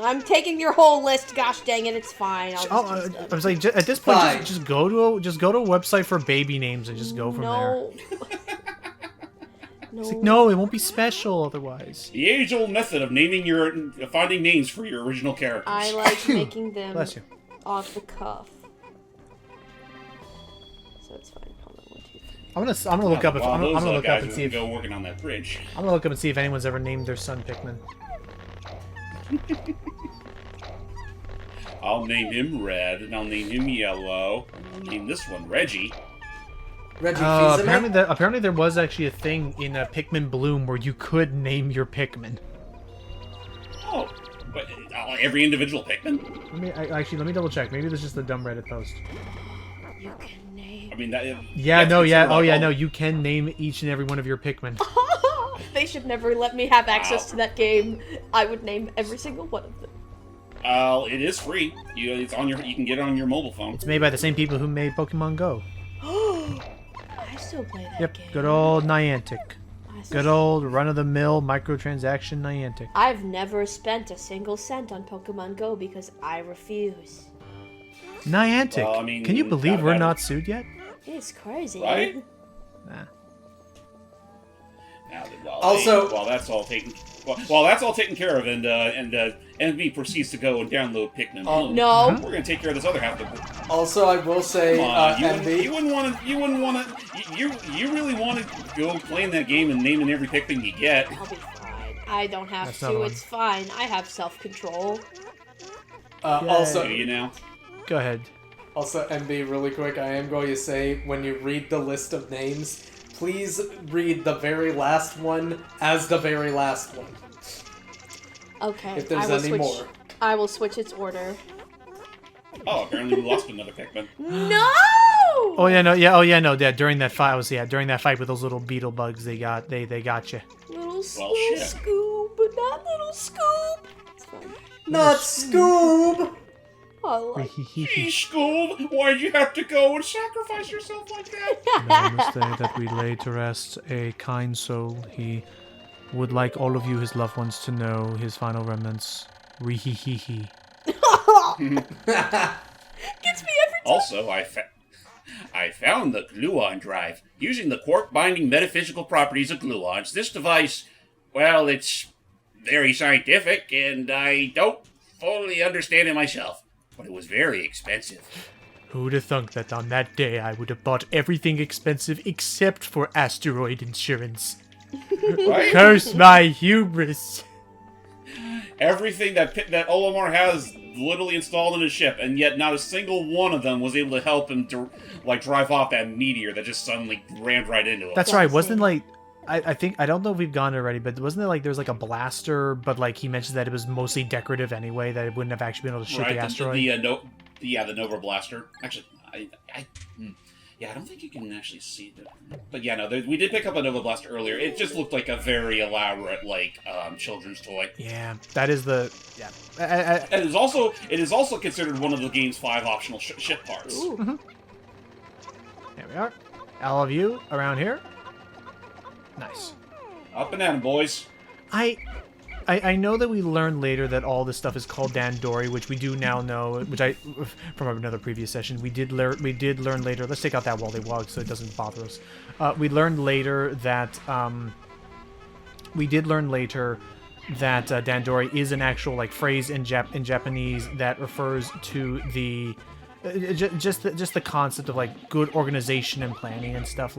I'm taking your whole list. Gosh dang it, it's fine. I'll just
I was like, at this point,
Fine.
just go to a website for baby names and just go from there.
no.
It's like, no, it won't be special otherwise.
The age-old method of finding names for your original characters.
I like making them
Bless you.
off the cuff. So it's fine. Hold on, 1, 2, 3.
I'm gonna look up if
Well,
I'm
those
gonna look
guys
up and
are
see if
gonna go working on that bridge.
I'm gonna look up and see if anyone's ever named their son Pikmin.
I'll name him Red, and I'll name him Yellow. I'll name this one Reggie.
Reggie Fils-Aimé?
Apparently there was actually a thing in Pikmin Bloom where you could name your Pikmin.
Oh, but every individual Pikmin?
Let me double check. Maybe this is just a dumb Reddit post.
You can name.
I mean, that.
Yeah,
that's
no, yeah,
considered
oh yeah,
like
no, you can name each and every one of your Pikmin.
They should never let me have access to that game. I would name every single one of them.
It is free. It's on your. You can get it on your mobile phone.
It's made by the same people who made Pokemon Go.
I still play that
Yep,
game.
good old Niantic.
I still-
Good old run-of-the-mill microtransaction Niantic.
I've never spent a single cent on Pokemon Go because I refuse.
Niantic.
Well, I mean,
can you believe
that-
we're
that-
not sued yet?
It's crazy.
Right?
Nah.
Now that while that's all taken care of, and MB proceeds to go and download Pikmin Bloom,
No.
we're gonna take care of this other half of the.
Also, I will say,
Come on,
MB.
you wouldn't want to. You really want to go playing that game and naming every Pikmin you get.
I'll be fine. I don't have
That's not
to.
one.
It's fine. I have self-control.
Also,
Do you now?
Go ahead.
Also, MB, really quick, I am going to say, when you read the list of names, please read the very last one as the very last one.
Okay.
If there's
I will
any
switch.
more.
I will switch its order.
Oh, apparently we lost another Pikmin.
No!
Oh yeah, no. Yeah, during that fight with those little beetle bugs, they got you.
Little
Well, shit.
Scoob, but not little Scoob. It's fine.
Not Scoob!
Oh, like
Hey, Scoob, why'd you have to go and sacrifice yourself like that?
On this day that we lay to rest a kind soul, he would like all of you, his loved ones, to know his final remnants. Ree-hee-hee-hee.
gets me every time.
Also, I found the gluon drive. Using the quark-binding metaphysical properties of gluons, this device, well, it's very scientific, and I don't fully understand it myself. But it was very expensive.
Who'd have thunk that on that day I would have bought everything expensive except for asteroid insurance?
Right?
Curse my hubris!
Everything that Olimar has literally installed in his ship, and yet not a single one of them was able to help him to drive off that meteor that just suddenly rammed right into him.
That's right, wasn't like... I think, I don't know if we've gone already, but wasn't there like, there was like a blaster, but like he mentioned that it was mostly decorative anyway, that it wouldn't have actually been able to shoot the asteroid?
The Nova Blaster. Actually, I don't think you can actually see that. But yeah, no, we did pick up a Nova Blaster earlier. It just looked like a very elaborate, children's toy.
Yeah, that is the... Yeah.
And it is also considered one of the game's 5 optional ship parts.
Ooh.
There we are. All of you around here. Nice.
Up and at 'em, boys.
I know that we learned later that all this stuff is called Dandori, which we do now know, which from another previous session, we did learn later, let's take out that Wallywog so it doesn't bother us. We learned later that, Dandori is an actual, phrase in Japanese that refers to the, just the concept of, good organization and planning and stuff,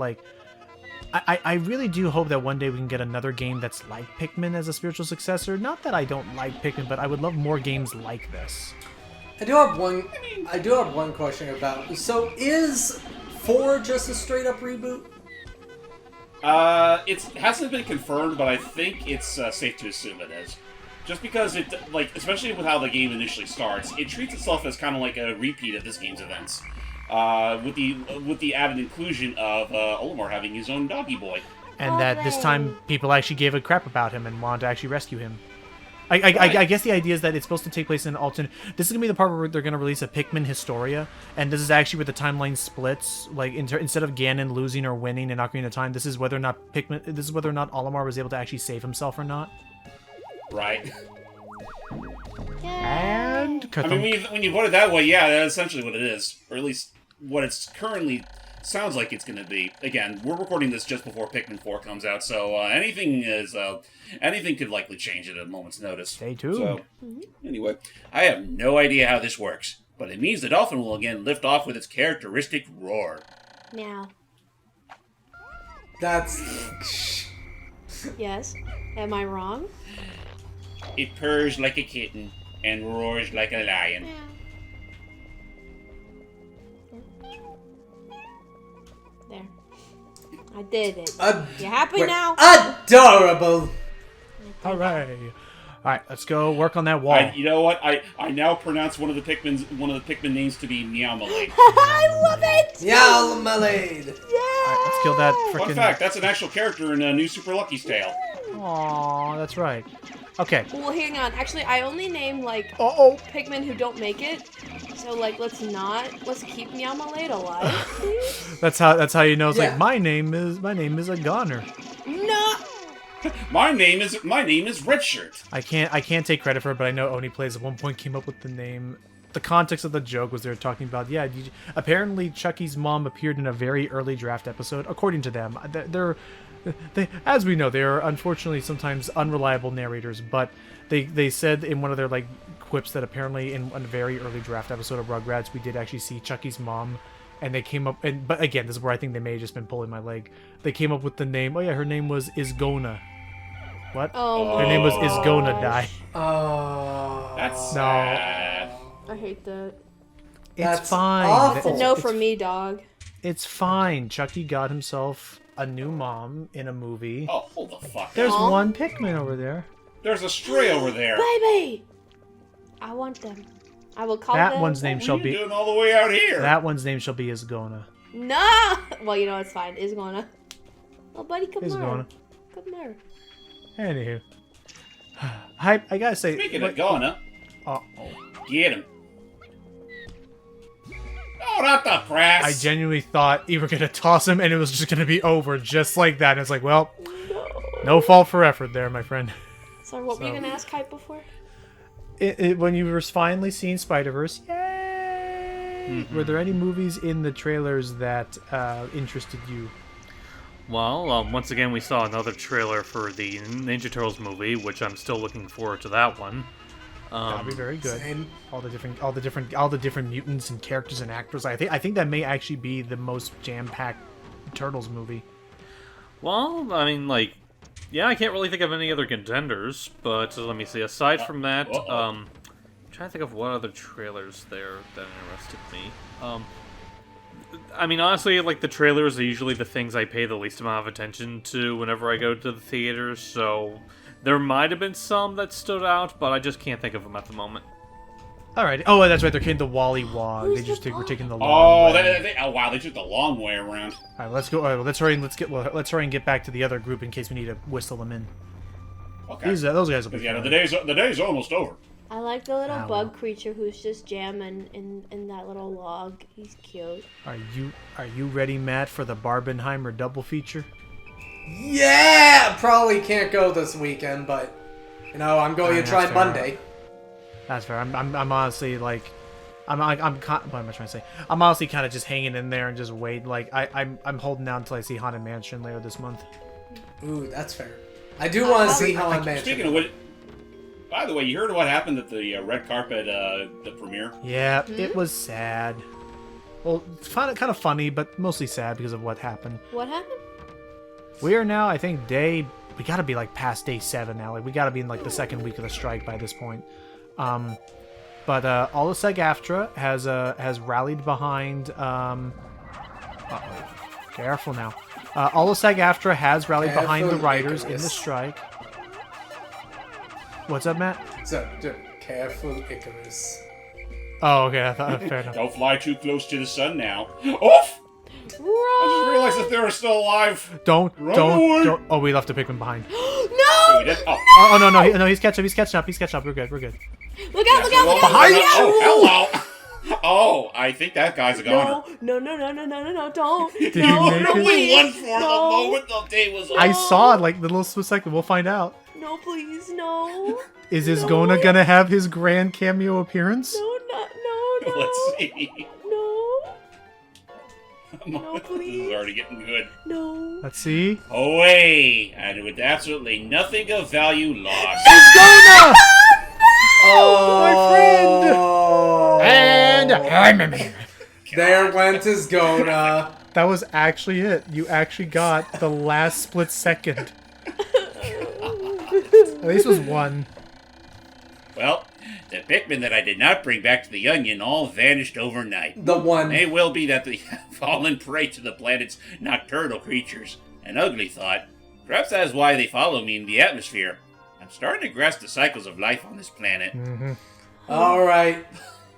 I really do hope that one day we can get another game that's like Pikmin as a spiritual successor. Not that I don't like Pikmin, but I would love more games like this.
I do have one question about. So is 4 just a straight up reboot?
It hasn't been confirmed, but I think it's safe to assume it is. Just because it, like, especially with how the game initially starts, it treats itself as kind of like a repeat of this game's events. With the added inclusion of Olimar having his own doggy boy.
And that this time people actually gave a crap about him and wanted to actually rescue him. I guess the idea is that it's supposed to take place in an alternate... This is going to be the part where they're going to release a Pikmin Historia, and this is actually where the timeline splits. Like, instead of Ganon losing or winning in Ocarina of Time, this is whether or not Olimar was able to actually save himself or not.
Right.
And...
I mean, when you put it that way, yeah, that's essentially what it is. Or at least what it's currently sounds like it's going to be. Again, we're recording this just before Pikmin 4 comes out, so anything could likely change at a moment's notice.
Stay tuned.
So, anyway, I have no idea how this works, but it means the dolphin will again lift off with its characteristic roar.
Meow.
That's...
Yes. Am I wrong?
It purrs like a kitten and roars like a lion.
There. I did it. You happy
Wait,
now?
Adorable!
Hooray. Alright, let's go work on that wall.
You know what? I now pronounce one of the Pikmin names to be Meowmalade.
I love it!
Meowmalade!
Alright, let's kill that frickin'...
Fun fact, that's an actual character in New Super Lucky's Tale.
Aww, that's right. Okay.
Well, hang on. Actually, I only name, like,
Uh-oh.
Pikmin who don't make it. So, like, let's keep Meowmalade alive, please.
That's how you know. It's
Yeah.
like my name is a goner.
No!
My name is Redshirt.
I can't take credit for it, but I know Oni Plays at one point came up with the name. The context of the joke was they were talking about, apparently Chucky's mom appeared in a very early draft episode, according to them. They, as we know, they are unfortunately sometimes unreliable narrators, but they said in one of their like quips that apparently in a very early draft episode of Rugrats we did actually see Chucky's mom, and they came up but again, this is where I think they may have just been pulling my leg. They came up with the name. Oh yeah, her name was Isgona. What?
Oh,
her name was Isgona Die.
Oh.
That's
No.
sad.
I hate that.
It's
That's
fine.
awful.
It's a no from me, dog.
It's fine. Chucky got himself a new mom in a movie.
Oh, hold the fuck
There's
up.
one Pikmin over there.
There's a stray over there.
Baby! I want them. I will call
That
them.
one's name
What
shall
are you
be.
doing all the way out here?
That one's name shall be Isgona.
No! Well, you know, it's fine. Is gonna. Oh, buddy, come
Isgona.
Come there.
Anywho, I gotta say.
Speaking of Gona,
Uh-oh.
get him. Oh, not the press.
I genuinely thought you were gonna toss him and it was just gonna be over just like that. And it's like, well, no fault for effort there, my friend.
Sorry, what were you gonna ask Hype before?
When you were finally seeing Spider-Verse, yay! Were there any movies in the trailers that interested you?
Well, once again, we saw another trailer for the Ninja Turtles movie, which I'm still looking forward to that one.
That'll be very good.
Same.
All the different mutants and characters and actors. I think that may actually be the most jam-packed Turtles movie.
Well, I mean, like, yeah, I can't really think of any other contenders, but let me see. Aside from that, I'm trying to think of what other trailers there that interested me. I mean, honestly, like, the trailers are usually the things I pay the least amount of attention to whenever I go to the theaters, so there might have been some that stood out, but I just can't think of them at the moment.
Alright. Oh, that's right. They're taking the Wally Wog. They just were taking the long way.
Wow, they took the long way around.
All right, let's go. All right, let's hurry and get back to the other group in case we need to whistle them in.
Okay.
Those guys will be.
Yeah,
fine.
the day's almost over.
I like the little
Ah,
bug
well.
creature who's just jamming in that little log. He's cute.
Are you ready, Matt, for the Barbenheimer double feature?
Yeah! Probably can't go this weekend, but, you know, I'm going to try
that's fair.
Monday.
That's fair. I'm honestly like, what am I trying to say? I'm honestly kind of just hanging in there and just wait. Like I'm holding out until I see Haunted Mansion later this month.
Ooh, that's fair. I do want to see Haunted Mansion.
Speaking of which, by the way, you heard what happened at the red carpet, the premiere?
Yeah, it was sad. Well, kind of funny, but mostly sad because of what happened.
What happened?
We are now, I think, we gotta be like past day 7 now. Like we gotta be in like the second week of the strike by this point. But all of SAG-AFTRA has rallied behind. Careful now. All of SAG-AFTRA has rallied behind the writers in the strike. What's up, Matt?
Careful, Icarus.
Oh, okay. I thought fair enough.
Don't fly too close to the sun now. Oof! I just realized that they were still alive.
Don't. Oh, we left a Pikmin behind.
Oh, we did? Oh.
Oh no, he's catching up. We're good.
Look out!
Behind you!
Oh, hello! Oh, I think that guy's a goner.
No, don't.
Did you make it?
Only one for the moment the day was over.
I saw it like the little split second. We'll find out.
No, please, no.
Is Isgona gonna have his grand cameo appearance?
No.
Let's see.
No, please.
This is already getting good.
No.
Let's see.
Away, and with absolutely nothing of value lost.
Isgona!
Oh,
my friend!
There went Isgona.
That was actually it. You actually got the last split second. At least it was one.
Well, the Pikmin that I did not bring back to the Onion all vanished overnight.
The one.
May well be that they have fallen prey to the planet's nocturnal creatures. An ugly thought. Perhaps that is why they follow me in the atmosphere. I'm starting to grasp the cycles of life on this planet.
Mm-hmm.
All right.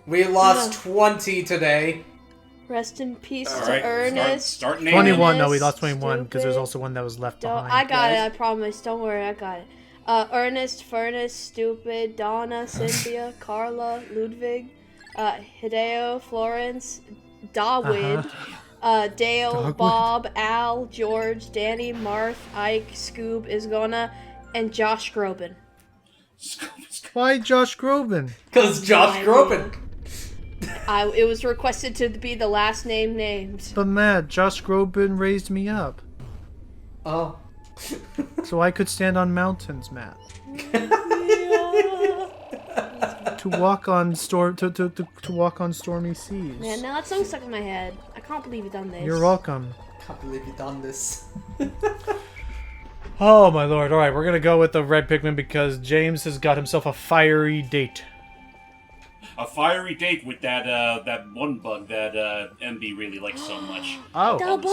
We lost 20 today.
Rest in peace
All
to
right,
Ernest.
start naming.
21. No, we lost 21 because there's
Stupid.
also one that was left
Don't,
behind.
I got it, I promise. Don't worry, I got it. Ernest, Furnace, Stupid, Donna, Cynthia, Carla, Ludwig, Hideo, Florence, Dawid, Dale,
Dogwood.
Bob, Al, George, Danny, Marth, Ike, Scoob, Isgona, and Josh Groban.
Why Josh Groban?
Because Josh Groban.
It was requested to be the last name named.
But Matt, Josh Groban raised me up.
Oh.
So I could stand on mountains, Matt. To walk on walk on stormy seas.
Man, now that song stuck in my head. I can't believe you've done this.
You're welcome.
Can't believe you done this.
Oh my lord. Alright, we're gonna go with the red Pikmin because James has got himself a fiery date.
A fiery date with that one bug that MB really likes so much.
Oh.
Double!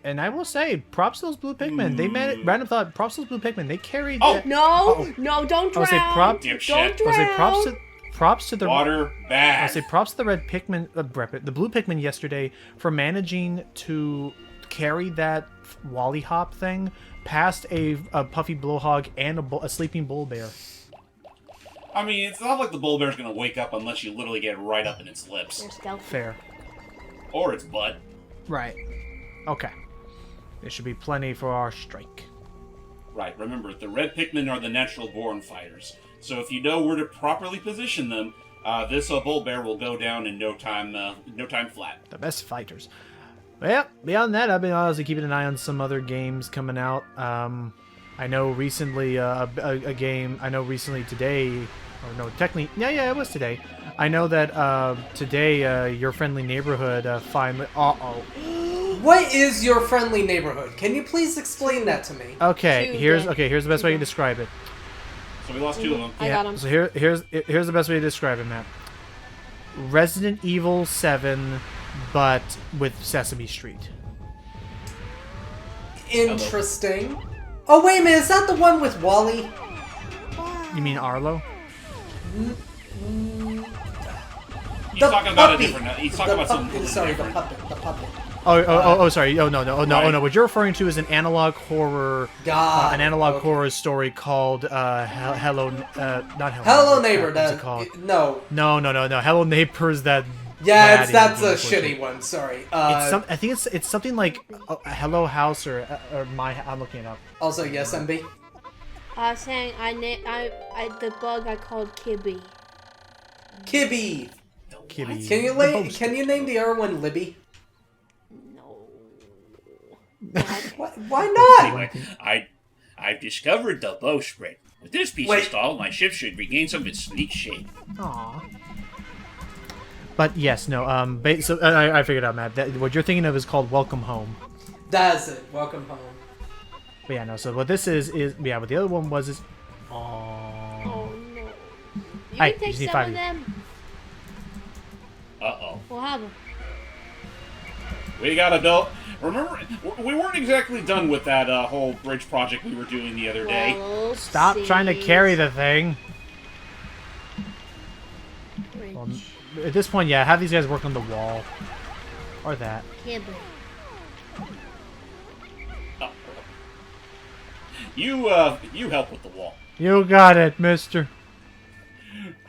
And I will say, props to those blue Pikmin. They made it. Random thought. Props to those blue Pikmin. They carried.
Oh!
that-
No, don't drown.
I would say
Dipshit.
Don't
I would say
drown.
props to the.
Water
I
bad.
say props to the red Pikmin, the blue Pikmin yesterday for managing to carry that Wally Hop thing past a puffy blowhog and a sleeping bull bear.
I mean, it's not like the bull bear's gonna wake up unless you literally get right up in its lips.
They're stealthy.
Fair.
Or its butt.
Right. Okay. There should be plenty for our strike.
Right, remember, the red Pikmin are the natural-born fighters. So if you know where to properly position them, this bull bear will go down in no time flat.
The best fighters. Well, beyond that, I've been honestly keeping an eye on some other games coming out. I know recently a game. I know recently today, or no, technically, yeah, it was today. I know that today your friendly neighborhood finally.
What is your friendly neighborhood? Can you please explain that to me?
Okay, here's the best way to describe it.
So we lost two of them.
I got him.
So here's the best way to describe it, Matt. Resident Evil 7, but with Sesame Street.
Interesting. Oh, wait a minute, is that the one with Wally?
You mean Arlo?
He's talking about a different. He's talking about
puppet.
something
Sorry,
different.
the puppet.
Oh, sorry. Oh, no.
Right.
What you're referring to is an analog horror,
God.
an analog
Okay.
horror story called Hello, not Hello.
Hello Neighbor.
What's it called?
No.
No. Hello Neighbor's that.
Yeah, that's
bad
a shitty one. Sorry.
I think it's something like Hello House or my. I'm looking it up.
Also, yes, MB.
I was saying the bug I called Kibby.
Kibby.
Kitty.
Can you name the other one Libby?
No.
Why not?
Anyway, I've discovered the bowsprit. With this piece installed, my ship should regain some of its sleek shape.
Aww. But yes, no. So I figured out, Matt. That what you're thinking of is called Welcome Home.
That's it. Welcome home.
But yeah, no. So what this is yeah. What the other one was is. Oh.
Oh no. You
Hey,
can take
you just need
some
5
of them.
Uh-oh.
We'll have them.
We got a build. Remember, we weren't exactly done with that whole bridge project we were doing the other day.
Well,
Stop trying to carry the thing.
Bridge.
Well, at this point, yeah, have these guys work on the wall. Or that.
Camping.
You help with the wall.
You got it, mister.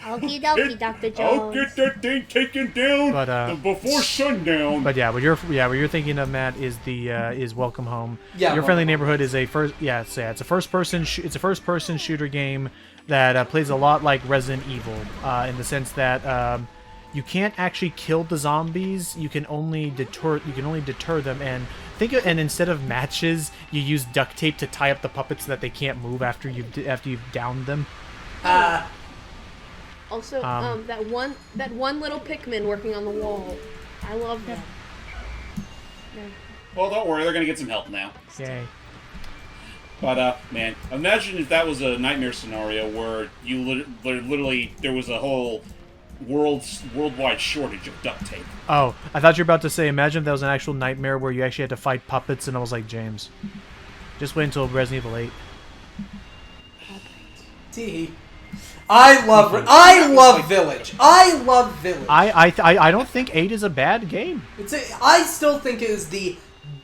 Okie dokie, Dr. Jones.
I'll get that thing taken down
But,
before sundown.
But yeah, what you're thinking of, Matt, is the is Welcome Home.
Yeah,
Your Friendly
Welcome
Neighborhood is a first. Yeah, it's a first person. It's a first person shooter game that plays a lot like Resident Evil in the sense that you can't actually kill the zombies. You can only deter them. And and instead of matches, you use duct tape to tie up the puppets so that they can't move after you've downed them.
Also, that one little Pikmin working on the wall. I love that. Yeah.
Well, don't worry, they're gonna get some help now.
Yay.
But man, imagine if that was a nightmare scenario where you literally there was a whole worldwide shortage of duct tape.
Oh, I thought you were about to say, imagine if that was an actual nightmare where you actually had to fight puppets, and I was like, James, just wait until Resident Evil 8.
Tee. I love Village. I love Village.
I don't think 8 is a bad game.
I still think it is the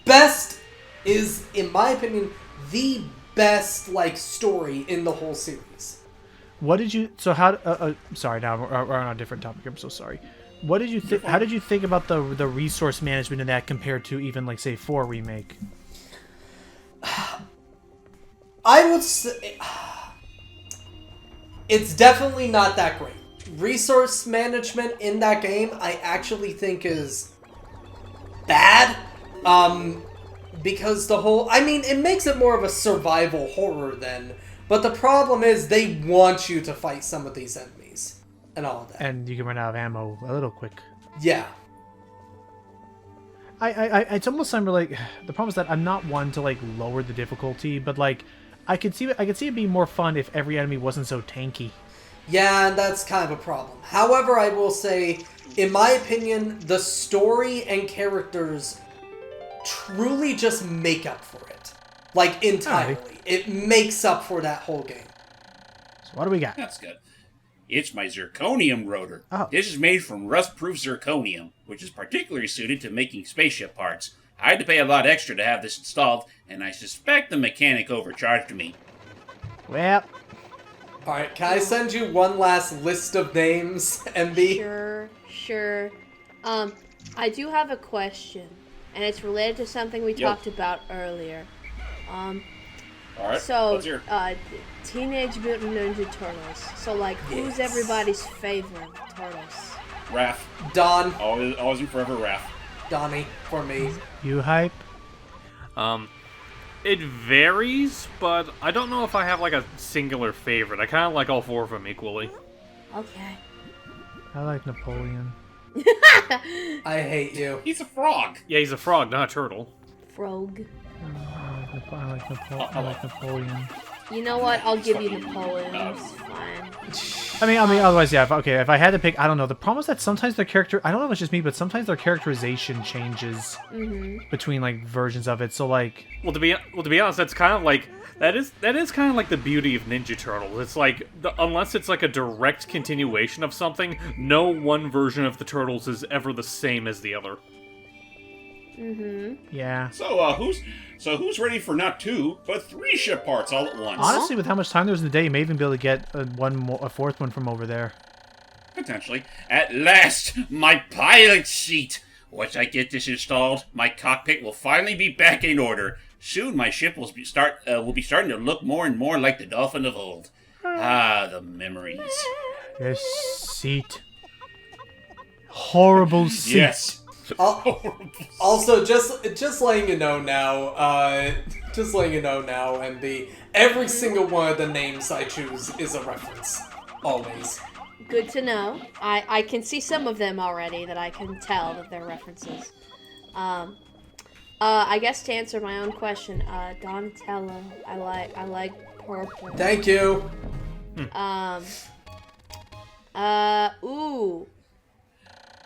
best. Is in my opinion the best story in the whole series.
What did you? So how? Sorry, now we're on a different topic. I'm so sorry. What did you think? How did you think about the resource management in that compared to even say 4 remake?
I would say it's definitely not that great. Resource management in that game, I actually think is bad. Because it makes it more of a survival horror then. But the problem is they want you to fight some of these enemies and all of that.
And you can run out of ammo a little quick.
Yeah.
It's almost time like the problem is that I'm not one to lower the difficulty, but I could see it being more fun if every enemy wasn't so tanky.
Yeah, and that's kind of a problem. However, I will say, in my opinion, the story and characters truly just make up for it. Entirely.
Alright.
It makes up for that whole game.
So what do we got?
That's good. It's my zirconium rotor.
Oh.
This is made from rust-proof zirconium, which is particularly suited to making spaceship parts. I had to pay a lot extra to have this installed, and I suspect the mechanic overcharged me.
Well,
Alright, can I send you one last list of names, MB?
Sure. I do have a question, and it's related to something we talked about earlier.
Alright,
So,
let's hear.
Teenage Mutant Ninja Turtles. So, who's everybody's favorite turtles?
Raph.
Don.
Always and forever Raph.
Donnie, for me.
you hype?
It varies, but I don't know if I have a singular favorite. I kind of like all 4 of them equally.
Okay.
I like Napoleon.
I hate you.
He's a frog.
Yeah, he's a frog, not a turtle.
Frog.
I like Napoleon.
You know what? I'll give you Napoleon. It's fine.
I mean, otherwise, yeah. If I had to pick, I don't know. The problem is that sometimes their character, I don't know if it's just me, but sometimes their characterization changes between versions of it. So
well, to be honest, that's kind of that is kind of the beauty of Ninja Turtles. It's unless it's a direct continuation of something, no one version of the Turtles is ever the same as the other.
yeah.
So who's ready for not 2 but 3 ship parts all at once?
Honestly, with how much time there is in the day, you may even be able to get a 4th one from over there.
Potentially. At last, my pilot seat! Once I get this installed, my cockpit will finally be back in order. Soon my ship will be starting to look more and more like the Dolphin of old. Ah, the memories.
This seat. Horrible seat.
Yes.
Also, just letting you know now, MB, every single one of the names I choose is a reference. Always.
Good to know. I can see some of them already that I can tell that they're references. I guess to answer my own question, Donatello. I like purple.
Thank you.
Ooh.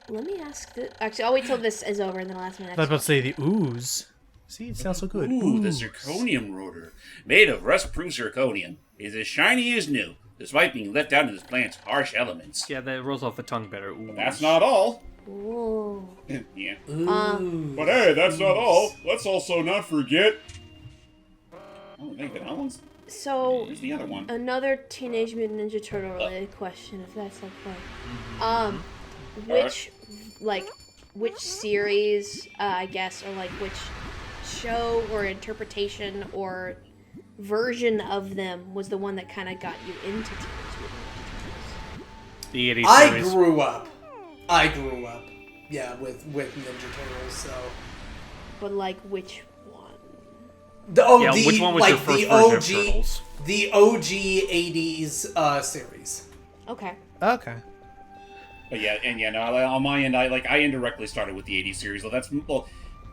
Let me ask this. Actually, I'll wait till this is over and then I'll ask my next
I was about
one.
to say the ooze. See, it sounds so good.
Ooh, the
Ooze.
zirconium rotor. Made of rust-proof zirconium. Is as shiny as new, despite being left out of this plant's harsh elements.
Yeah, that rolls off the tongue better. Ooh.
That's not all.
Ooh.
Yeah.
But
hey, that's not all. Let's also not forget... Oh, thank God.
So,
Where's the other one?
another Teenage Mutant Ninja Turtle related question, if that's okay. Which series, I guess, or like which show or interpretation or version of them was the one that kind of got you into Teenage Mutant Ninja Turtles?
The 80s
I
series.
grew up. Yeah, with Ninja Turtles. So.
But like which one?
Which one was your first version of Turtles?
The OG 80s series.
Okay.
Okay.
But on my end, I indirectly started with the 80s series. Well,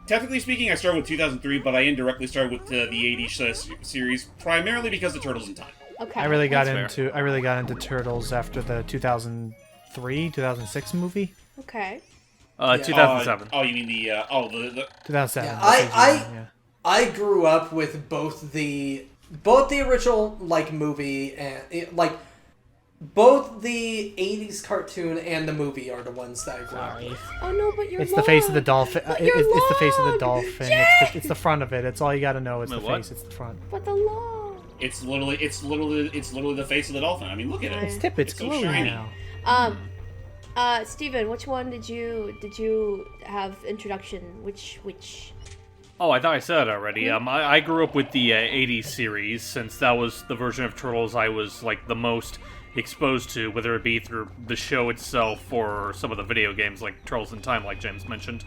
technically speaking, I started with 2003, but I indirectly started with the 80s series primarily because of Turtles in Time.
Okay.
I really got
That's
into Turtles after the 2003, 2006 movie.
Okay.
2007.
You mean the
2007.
Yeah,
that's what you mean,
I grew up with both the original movie and both the 80s cartoon and the movie are the ones that I grew up with.
Oh no, but you're
It's the face of the
logged.
dolphin.
But you're
It's the face of the
logged.
dolphin.
Jake!
It's the front of it. It's all you got to know. It's
Wait,
the
what?
face. It's the front.
But the law.
It's literally the face of the dolphin. I mean, look at it.
It's
It's
so
glowing
shiny.
now.
Steven, which one did you have introduction? Which?
Oh, I thought I said it already. I grew up with the 80s series, since that was the version of Turtles I was the most exposed to, whether it be through the show itself or some of the video games like Turtles in Time, like James mentioned.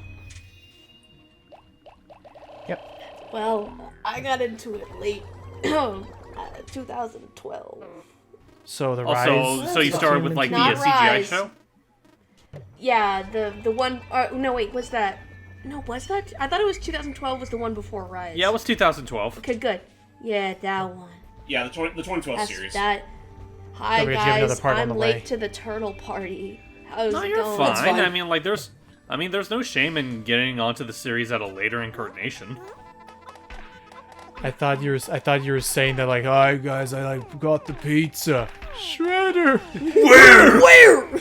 Yep.
Well, I got into it late, 2012.
So the rise.
Also, so you started with the
Not
CGI
Rise.
show?
Yeah, the one. No, wait, was that? No, was that? I thought it was 2012 was the one before Rise.
Yeah, it was 2012.
Okay, good. Yeah, that one.
Yeah, the 2012
That's
series.
that. Hi
Don't forget you have another
guys,
part on
I'm
the
late
way.
to the turtle party. How's
No,
it
you're
going?
fine.
fine.
I mean, there's no shame in getting onto the series at a later incarnation.
I thought you were saying that hi guys, I got the pizza. Shredder.
Where?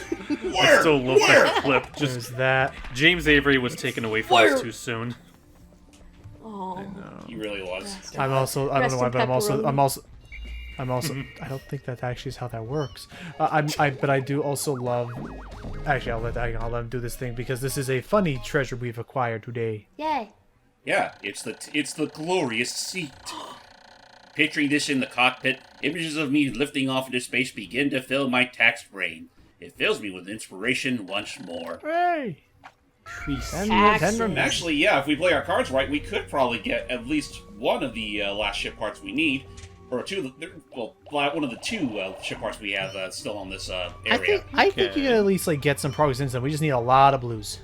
I still love that clip.
There's
Just
that.
James Avery was taken away from us too soon.
Oh,
He really was.
I don't know why, but I'm also
pepperoni.
I don't think that actually is how that works. But I do also love. Actually, I'll let him do this thing because this is a funny treasure we've acquired today.
Yay.
Yeah, it's the glorious seat. Picturing this in the cockpit, images of me lifting off into space begin to fill my taxed brain. It fills me with inspiration once more.
Hey.
Excellent.
And actually, yeah, if we play our cards right, we could probably get at least one of the last ship parts we need. Or one of the two ship parts we have still on this area.
I think you can at least get some progress into them. We just need a lot of blues.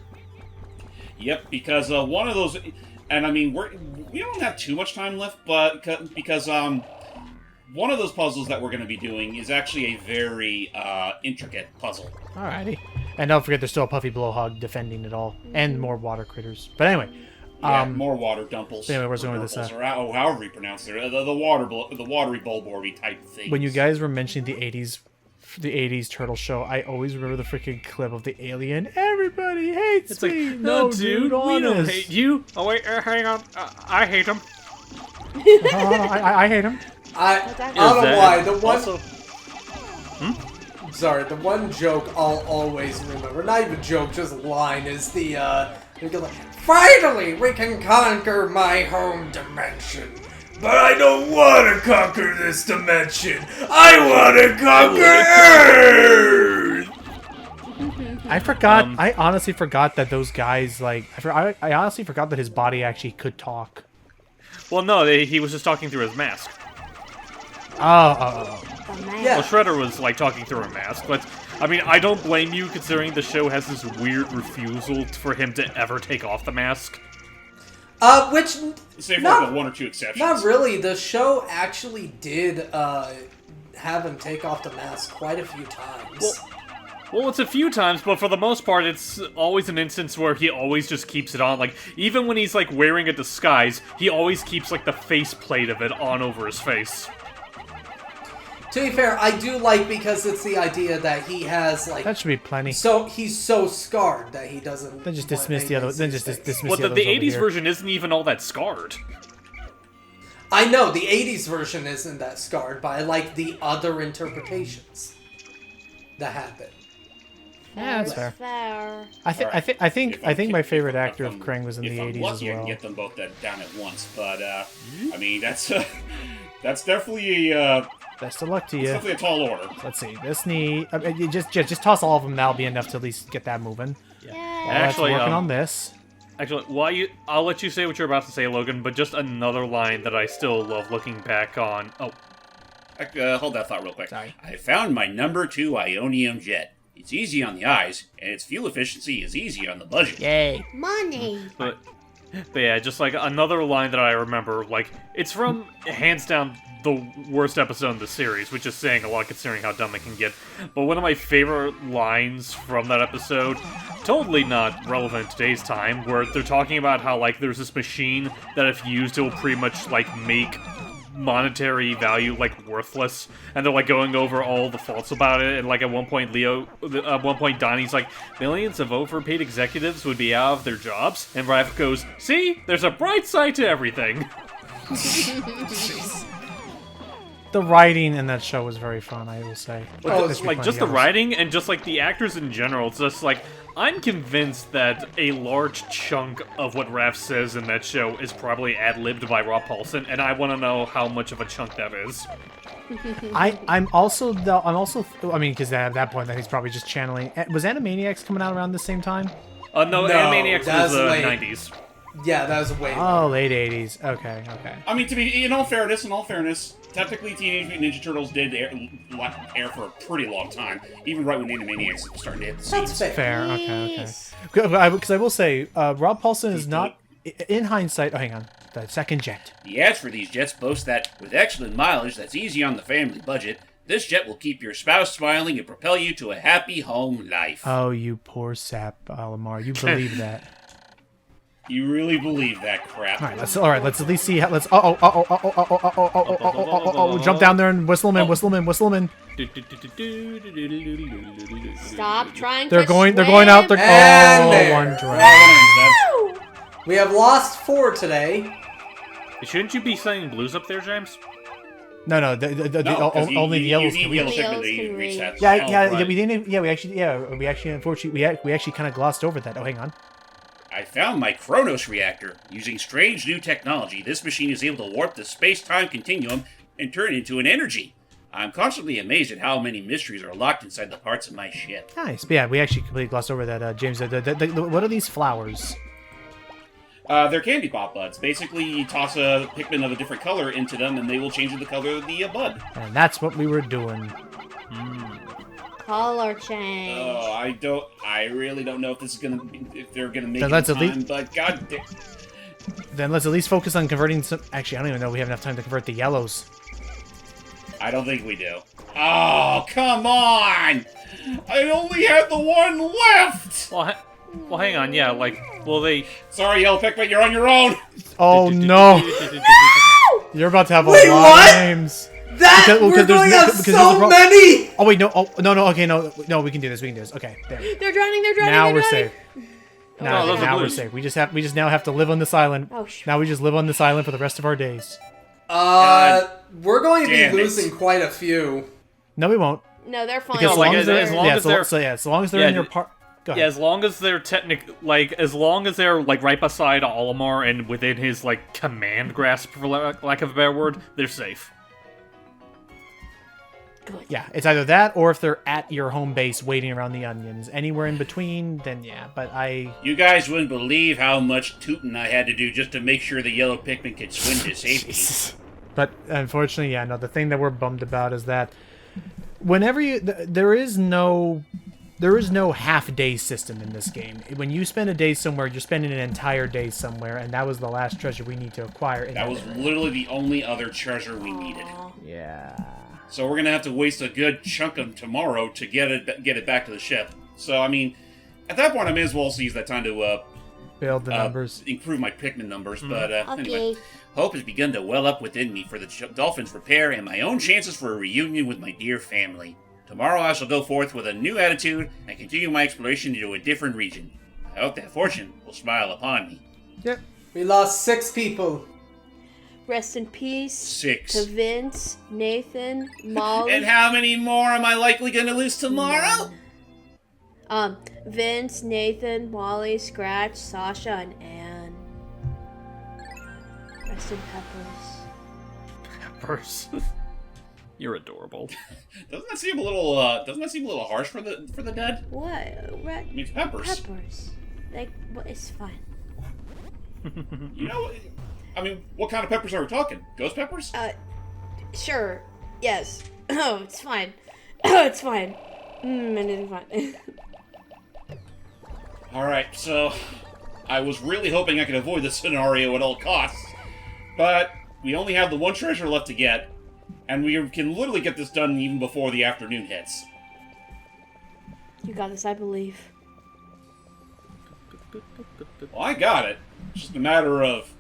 Yep, because one of those, and I mean we don't have too much time left, but because one of those puzzles that we're going to be doing is actually a very intricate puzzle.
Alrighty. And don't forget, there's still a puffy blowhog defending it all, and more water critters. But anyway,
Yeah, more water dumples.
Anyway, where's going with this?
Or however you pronounce it, the watery bulborby type thing.
when you guys were mentioning the 80s turtle show, I always remember the freaking clip of the alien. Everybody hates
It's like,
me.
no, dude, we don't
honest.
hate you. Oh wait, hang on, I hate him.
I hate him.
I
Is
don't know
that
why. The one.
also-
Sorry, the one joke I'll always remember. Not even joke, just line is the. They go like, finally, we can conquer my home dimension. But I don't want to conquer this dimension. I want to conquer Earth.
I forgot. I honestly forgot that those guys I honestly forgot that his body actually could talk.
Well, no, he was just talking through his mask.
Oh.
The man.
Yeah.
Well, Shredder was talking through a mask, but I mean, I don't blame you considering the show has this weird refusal for him to ever take off the mask.
Which
Save for
not,
like the one or two exceptions.
not really. The show actually did have him take off the mask quite a few times.
Well, it's a few times, but for the most part, it's always an instance where he always just keeps it on. Like, even when he's, like, wearing a disguise, he always keeps, like, the faceplate of it on over his face.
To be fair, I do like because it's the idea that he has, like...
That should be plenty.
So, he's so scarred that he doesn't...
Then just dismiss the other... Then just dismiss
Well,
the
the
others over
80s
here.
version isn't even all that scarred.
I know, the 80s version isn't that scarred, but I like the other interpretations that happen.
Yeah, that's fair.
Fair.
I think my favorite actor of Krang was in the 80s as
lucky, I
well.
can get them both down at once, but I mean that's definitely a
Best of luck to
it's
you.
definitely a tall order.
Let's see. This knee. You just toss all of them. That'll be enough to at least get that moving.
Yay.
Actually,
working on this.
Actually, I'll let you say what you're about to say, Logan, but just another line that I still love looking back on. Oh.
Hold that thought real quick.
Sorry.
I found my number 2 Ionium jet. It's easy on the eyes, and its fuel efficiency is easy on the budget.
Yay.
Money.
But yeah, just like another line that I remember, like, it's from, hands down, the worst episode in the series, which is saying a lot considering how dumb it can get. But one of my favorite lines from that episode, totally not relevant in today's time, where they're talking about how, like, there's this machine that if used, it will pretty much, like, make monetary value, like, worthless, and they're, like, going over all the faults about it, and, like, at one point Donnie's like, millions of overpaid executives would be out of their jobs, and Raph goes, see, there's a bright side to everything.
The writing in that show was very fun, I will say.
Like, just the writing, and just, like, the actors in general, it's just, like, I'm convinced that a large chunk of what Raph says in that show is probably ad-libbed by Rob Paulson, and I want to know how much of a chunk that is.
I'm also, I mean, because at that point, he's probably just channeling. Was Animaniacs coming out around the same time?
No, Animaniacs was
late.
90s.
Yeah, that was way...
Oh, late 80s. Okay.
I mean, to be in all fairness, technically Teenage Mutant Ninja Turtles did air for a pretty long time, even right when Animaniacs was starting to hit the
That's
seats.
fair.
Fair. Okay. Because I will say, Rob Paulson is not, in hindsight. Oh, hang on. The second jet.
The ads for these jets boast that, with excellent mileage that's easy on the family budget, this jet will keep your spouse smiling and propel you to a happy home life.
Oh, you poor sap, Alamar. You believe that?
You really believe that crap?
All right. Let's at least see how. Let's. Jump down there and whistle him in.
Stop trying
They're
to
going. They're
swim.
going out.
And there.
One drown.
Woo!
We have lost 4 today.
Shouldn't you be singing blues up there, James?
No.
No, 'cause
Only the yellows
you
can
need yellow
reach.
Pikmin to
Yellows
reach
can
that.
Yeah,
right.
we didn't. Yeah, we actually, unfortunately, we actually kind of glossed over that. Oh, hang on.
I found my Kronos reactor. Using strange new technology, this machine is able to warp the space-time continuum and turn it into an energy. I'm constantly amazed at how many mysteries are locked inside the parts of my ship.
Nice. But yeah, we actually completely glossed over that, James. What are these flowers?
They're candy pop buds. Basically, you toss a Pikmin of a different color into them, and they will change the color of the bud.
And that's what we were doing.
Color change.
Oh, I really don't know if this is if they're gonna make
Then
it
let's
in
at least-
time, but god damn.
Then let's at least focus on converting some. Actually, I don't even know if we have enough time to convert the yellows.
I don't think we do. Oh, come on! I only have the one left!
Well, hang on, yeah, like, well, they...
Sorry, Yellow Pikmin, you're on your own!
Oh no! You're about to have a
Wait,
lot
what?
of names.
We're going to have so many!
Oh wait, no! Oh no! Okay, no! We can do this. Okay, there.
They're drowning.
Now we're
drowning.
safe. Now
those are
we're
blues.
safe. We just now have to live on this island.
Oh, shoot.
Now we just live on this island for the rest of our days.
We're going to
damn
be
it.
losing quite a few.
No, we won't.
No, they're fine.
Because
like,
as long as they're
Yeah,
in your part. Go ahead.
Yeah, as long as they're as long as they're, like, right beside Olimar and within his, like, command grasp, for lack of a better word, they're safe.
Good.
Yeah, it's either that or if they're at your home base waiting around the onions. Anywhere in between, then yeah. But
You guys wouldn't believe how much tooting I had to do just to make sure the Yellow Pikmin could swim to safety.
Jesus. But unfortunately, yeah, no. The thing that we're bummed about is that whenever there is no there is no half-day system in this game. When you spend a day somewhere, you're spending an entire day somewhere, and that was the last treasure we need to acquire. In
that was literally the only other treasure we needed.
Yeah.
So we're gonna have to waste a good chunk of tomorrow to get it back to the ship. So I mean, at that point, I may as well also use that time to
build the numbers,
improve my Pikmin numbers. But anyway, hope has begun to well up within me for the Dolphins' repair and my own chances for a reunion with my dear family. Tomorrow I shall go forth with a new attitude and continue my exploration into a different region. I hope that fortune will smile upon me.
Yep.
We lost 6 people.
Rest in peace
6.
to Vince, Nathan, Molly.
And how many more am I likely going to lose tomorrow?
Vince, Nathan, Molly, Scratch, Sasha, and Anne. Rest in peppers.
Peppers. You're adorable.
Doesn't that seem a little harsh for the dead?
What?
I mean, it's peppers.
Peppers. Like, well, it's fine.
You know, I mean, what kind of peppers are we talking? Ghost peppers?
Sure. Yes. Oh, it's fine. Oh, it's fine. Anything fine.
Alright, so I was really hoping I could avoid this scenario at all costs. But we only have the one treasure left to get, and we can literally get this done even before the afternoon hits.
You got this, I believe.
Well, I got it. It's just a matter of,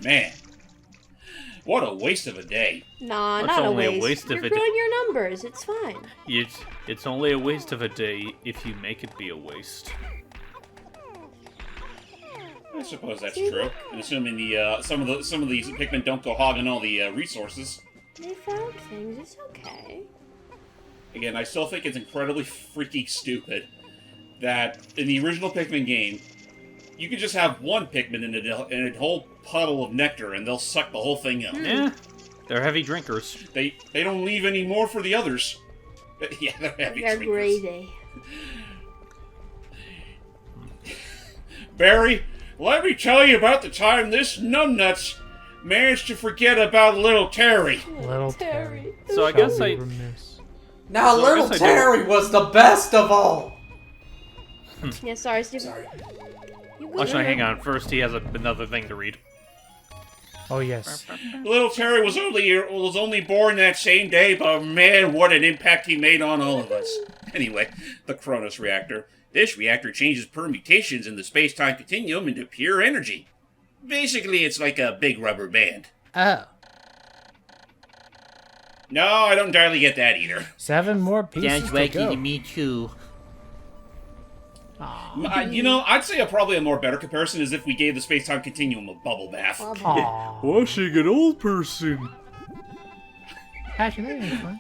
man, what a waste of a day.
Nah,
It's
not a
only
waste.
a waste
You're
if it-
growing your numbers. It's fine.
It's only a waste of a day if you make it be a waste.
I suppose that's true. And assuming the some of these Pikmin don't go hogging all the resources.
They found things. It's okay.
Again, I still think it's incredibly freaky stupid that in the original Pikmin game, you could just have one Pikmin in a whole puddle of nectar, and they'll suck the whole thing up.
Yeah, they're heavy drinkers.
They don't leave any more for the others. Yeah, they're heavy
They're
drinkers.
greedy.
Barry, let me tell you about the time this numbnuts managed to forget about little Terry.
Little
Terry.
So I
Shall
guess
we
I
remiss?
Now,
So I
little
guess I
Terry was the best of all.
Yeah, sorry, Steve.
Sorry.
Actually, hang on. First, he has another thing to read.
Oh yes.
Little Terry was only born that same day, but man, what an impact he made on all of us. Anyway, the Cronus reactor. This reactor changes permutations in the space-time continuum into pure energy. Basically, it's like a big rubber band.
Oh.
No, I don't entirely get that either.
7 more pieces
Sounds
to
wacky
go.
to me too.
I'd say probably a more better comparison is if we gave the space-time continuum a bubble bath.
Aw.
Washing an old person.
Actually, that ain't fun.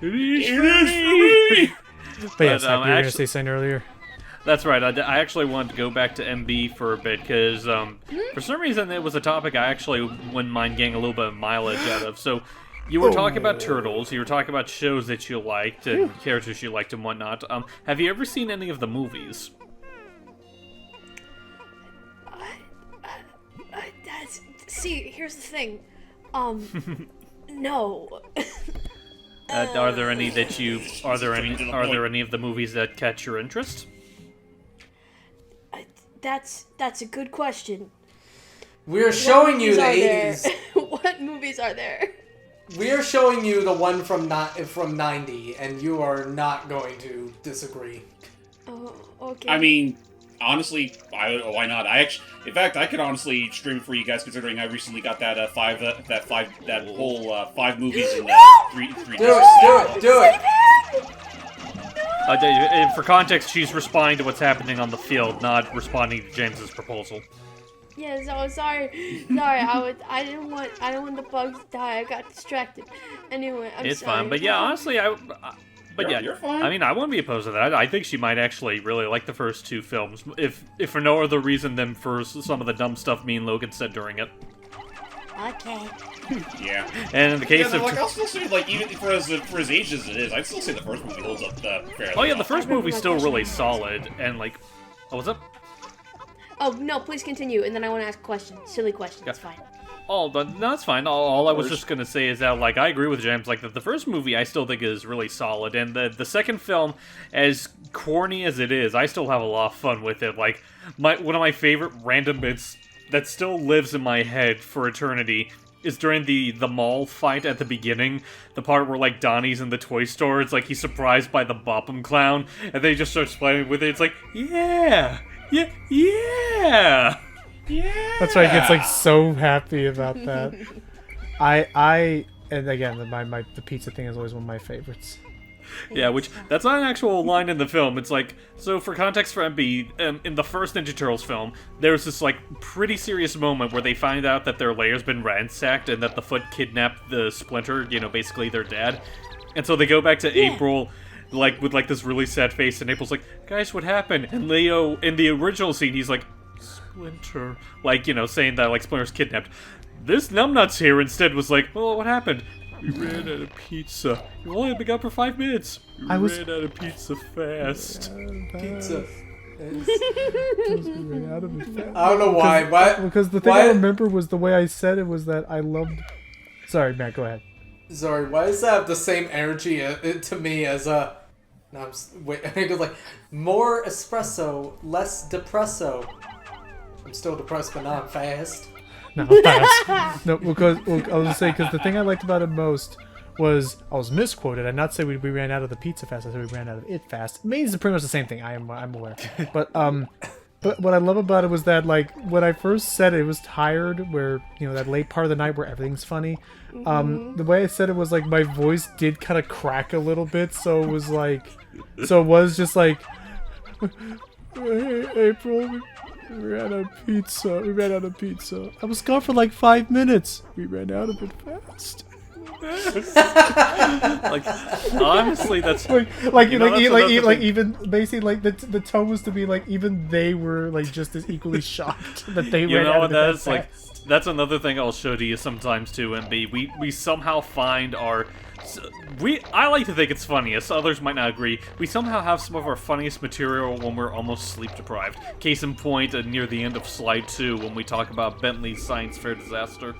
It
It is for me!
But yes,
But,
you were gonna
actually-
say something earlier.
That's right. I actually wanted to go back to MB for a bit because for some reason it was a topic I actually wouldn't mind getting a little bit of mileage out of. So you were talking about turtles. You were talking about shows that you liked and characters you liked and whatnot. Have you ever seen any of the movies?
See, here's the thing. No.
Are there any that you? Are there any of the movies that catch your interest?
That's a good question.
We're showing you the
Movies are
80s.
there? What movies are there?
We're showing you the one from 90, and you are not going to disagree.
Oh, okay.
I mean, honestly, why not? In fact, I could honestly stream it for you guys, considering I recently got that whole 5 movies in three
Do
discs.
it!
For context, she's responding to what's happening on the field, not responding to James's proposal.
Yeah, so sorry. I didn't want the bugs to die. I got distracted. Anyway, I'm
It's
sorry.
fine, but yeah, honestly,
You're fine.
I mean, I wouldn't be opposed to that. I think she might actually really like the first 2 films, if for no other reason than for some of the dumb stuff me and Logan said during it.
Okay.
Yeah.
And in the case
Yeah,
of,
like, I'll still say, like, even for as aged as it is, I'd still say the first movie holds up fairly
oh yeah,
well.
the first movie's still really solid, and like, oh, what's up?
Oh no, please continue. And then I want to ask a question. Silly question. It's fine.
Oh, that's fine. All I was just gonna say is that, like, I agree with James. Like, the first movie I still think is really solid, and the second film, as corny as it is, I still have a lot of fun with it. Like, one of my favorite random bits that still lives in my head for eternity is during the mall fight at the beginning. The part where, like, Donnie's in the toy store, it's like he's surprised by the Bopham clown, and then he just starts playing with it. It's like, yeah!
That's why he gets like so happy about that. And again, the pizza thing is always one of my favorites.
Yeah, which, that's not an actual line in the film. It's like, so for context for MB, in the first Ninja Turtles film, there's this, like, pretty serious moment where they find out that their lair's been ransacked and that the Foot kidnapped the Splinter, basically their dad. And so they go back to April, like, with, like, this really sad face, and April's like, guys, what happened? And Leo, in the original scene, he's like, Splinter. Like, saying that, like, Splinter's kidnapped. This numbnuts here instead was like, well, what happened? We ran out of pizza. We've only been gone for 5 minutes. We ran out of pizza fast.
Pizza.
Ran out of it fast.
I don't know why.
Because the thing I remember was the way I said it was that I loved... Sorry, Matt, go ahead.
Sorry, why does that have the same energy to me as a... No, wait, I think it's like, more espresso, less depresso. I'm still depressed, but not fast.
No, fast. No, because I was gonna say, because the thing I liked about it most was I was misquoted. I did not say we ran out of the pizza fast. I said we ran out of it fast. It means pretty much the same thing. I'm aware. But what I love about it was that, like, when I first said it was tired, where that late part of the night where everything's funny. The way I said it was like my voice did kind of crack a little bit, so it was like, just like, hey, April. We ran out of pizza. I was gone for like 5 minutes. We ran out of it fast.
Like, honestly, that's
even basically like the tone was to be like even they were like just as equally shocked that they ran out of it that fast.
Like, that's another thing I'll show to you sometimes too, MB. We somehow find our... I like to think it's funniest, others might not agree. We somehow have some of our funniest material when we're almost sleep deprived. Case in point, near the end of slide 2, when we talk about Bentley's science fair disaster.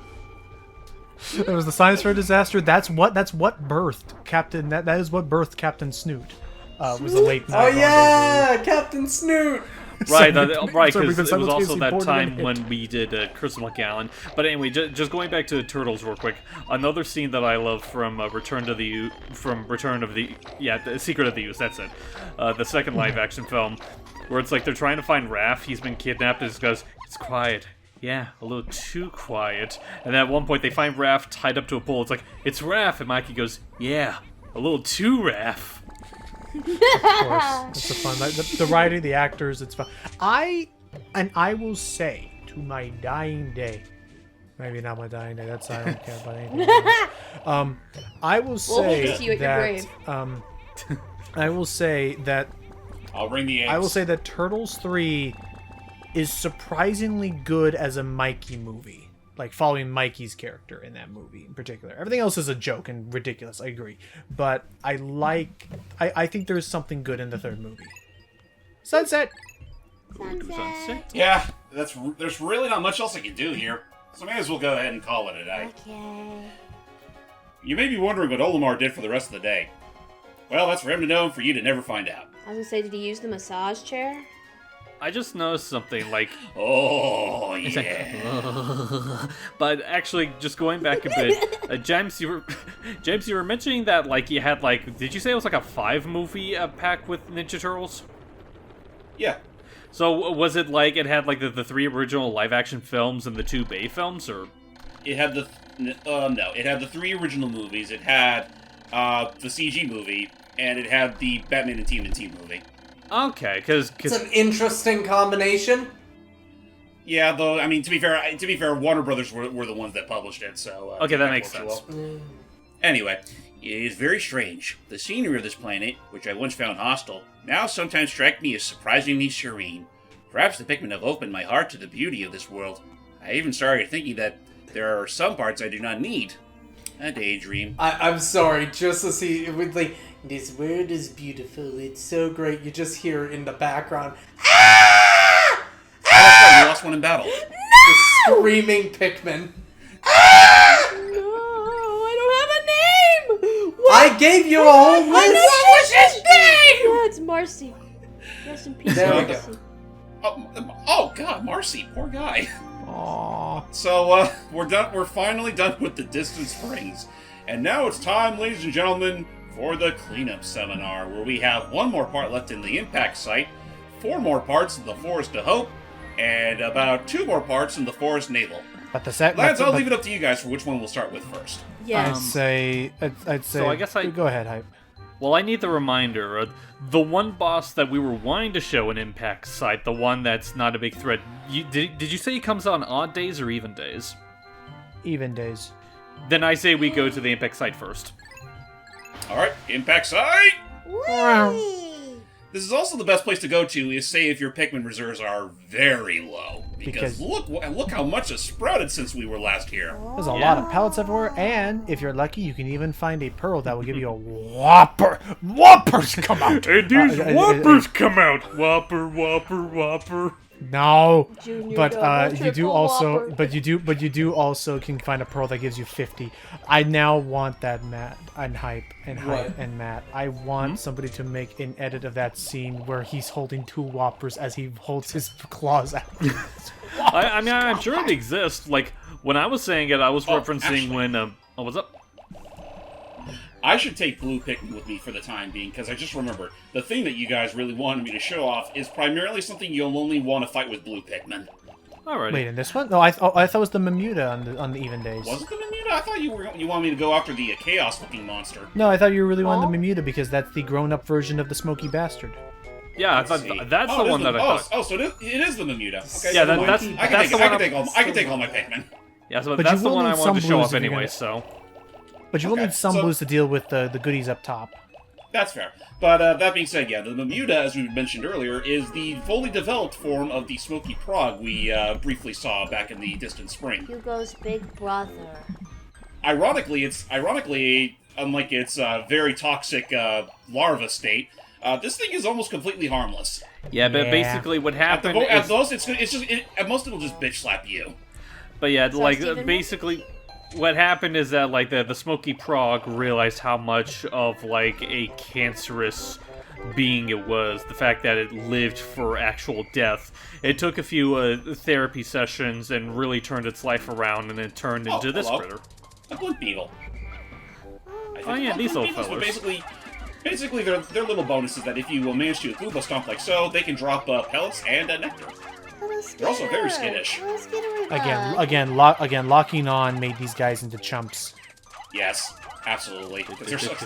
It was the science fair disaster. That's what birthed Captain. That is what birthed Captain Snoot. Was the late night.
Oh yeah, Captain Snoot.
Right, because it was also that time when we did Chris McGowan. But anyway, just going back to Turtles real quick. Another scene that I love from the Secret of the Ooze. That's it. The second live action film, where it's like they're trying to find Raph. He's been kidnapped. And he goes, it's quiet. Yeah, a little too quiet. And at one point they find Raph tied up to a pole. It's like, it's Raph, and Mikey goes, yeah, a little too Raph.
Of course, it's a fun. The writing, the actors, it's fun. I will say to my dying day, maybe not my dying day. I don't care about anything. I will say that. I will say that.
I'll bring the eggs.
I will say that Turtles 3 is surprisingly good as a Mikey movie. Like, following Mikey's character in that movie in particular. Everything else is a joke and ridiculous, I agree. But I think there's something good in the third movie. Sunset!
Yeah, there's really not much else I can do here. So may as well go ahead and call it a day.
Okay.
You may be wondering what Olimar did for the rest of the day. Well, that's for him to know and for you to never find out.
I was gonna say, did he use the massage chair?
I just noticed something, like...
Oh, yeah.
But actually, just going back a bit, James, you were mentioning that, like, you had, like... Did you say it was, like, a 5-movie pack with Ninja Turtles?
Yeah.
So, was it, like, it had, like, the 3 original live-action films and the 2 Bay films, or...?
It had no, it had the 3 original movies, it had, the CG movie, and it had the Batman and TMNT movie.
Okay, because
it's an interesting combination.
Yeah, though, I mean, to be fair, Warner Brothers were the ones that published it, so...
okay, that makes sense.
Anyway, it is very strange. The scenery of this planet, which I once found hostile, now sometimes strike me as surprisingly serene. Perhaps the Pikmin have opened my heart to the beauty of this world. I even started thinking that there are some parts I do not need. A daydream.
I'm sorry, just to see, it would like... This world is beautiful. It's so great. You just hear in the background,
Ah! You lost one in battle.
The screaming Pikmin. I gave you a whole list.
What was his name? Yeah, it's Marcy. Rest in peace,
There we
Marcy.
Oh God, Marcy, poor guy.
Aww.
So we're done. We're finally done with the Distant Springs, and now it's time, ladies and gentlemen, for the cleanup seminar, where we have one more part left in the impact site, 4 more parts in the Forest of Hope, and about 2 more parts in the Forest Navel.
But the
Lads, I'll leave it up to you guys for which one we'll start with first.
Yes.
I'd say.
So I guess
go ahead, Hype.
Well, I need the reminder. The one boss that we were wanting to show in Impact Site, the one that's not a big threat. Did you say he comes on odd days or even days?
Even days.
Then I say we go to the Impact Site first.
All right, impact site.
Whee!
This is also the best place to go to, is say if your Pikmin reserves are very low, because look how much has sprouted since we were last here.
There's a lot of pellets everywhere, and if you're lucky, you can even find a pearl that will give you a whopper. Whoppers come out.
And these whoppers come out. Whopper, whopper, whopper.
No,
Junior
but
double,
you do
triple
also,
whopper.
but you do also can find a pearl that gives you 50. I now want that, Matt and Hype
What?
and Matt. I want somebody to make an edit of that scene where he's holding 2 whoppers as he holds his claws out.
I mean, I'm sure it exists. Like, when I was saying it, I was referencing
actually.
when, oh, what's up?
I should take Blue Pikmin with me for the time being, because I just remembered, the thing that you guys really wanted me to show off is primarily something you'll only want to fight with Blue Pikmin.
Alrighty.
Wait, in this one? No, I thought it was the Mamuta on the even days.
Was it the Mamuta? I thought you wanted me to go after the chaos-looking monster.
No, I thought you really wanted the Mamuta because that's the grown-up version of the Smoky Bastard.
Yeah, I thought that's the one that I thought.
Oh, so it is the Mamuta. Okay,
Yeah,
never mind.
that's the one.
I can take all my Pikmin.
Yeah, so
But
that's
you
the
will
one I
need
wanted to
some
show
blues
off
if you're
anyway.
gonna-
So
But you will
Okay,
need some
so-
blues to deal with the goodies up top.
That's fair. But that being said, yeah, the Mamuta, as we mentioned earlier, is the fully developed form of the Smoky Prog we briefly saw back in the Distant Spring.
Hugo's big brother.
Ironically, unlike its very toxic larva state, this thing is almost completely harmless.
yeah, but
Yeah.
basically what happened
At
is,
most, at most it'll just bitch slap you.
but yeah, like
Steven?
basically. What happened is that like the Smoky Prog realized how much of like a cancerous being it was. The fact that it lived for actual death. It took a few therapy sessions and really turned its life around, and it turned into this
hello.
critter.
A Glint Beetle.
Oh yeah, these little
Beetles were
fellas.
basically their little bonus is that if you manage to Gooba Stomp like so, they can drop pellets and nectar. They're also very skittish.
Again, locking on made these guys into chumps.
Yes, absolutely. They're such.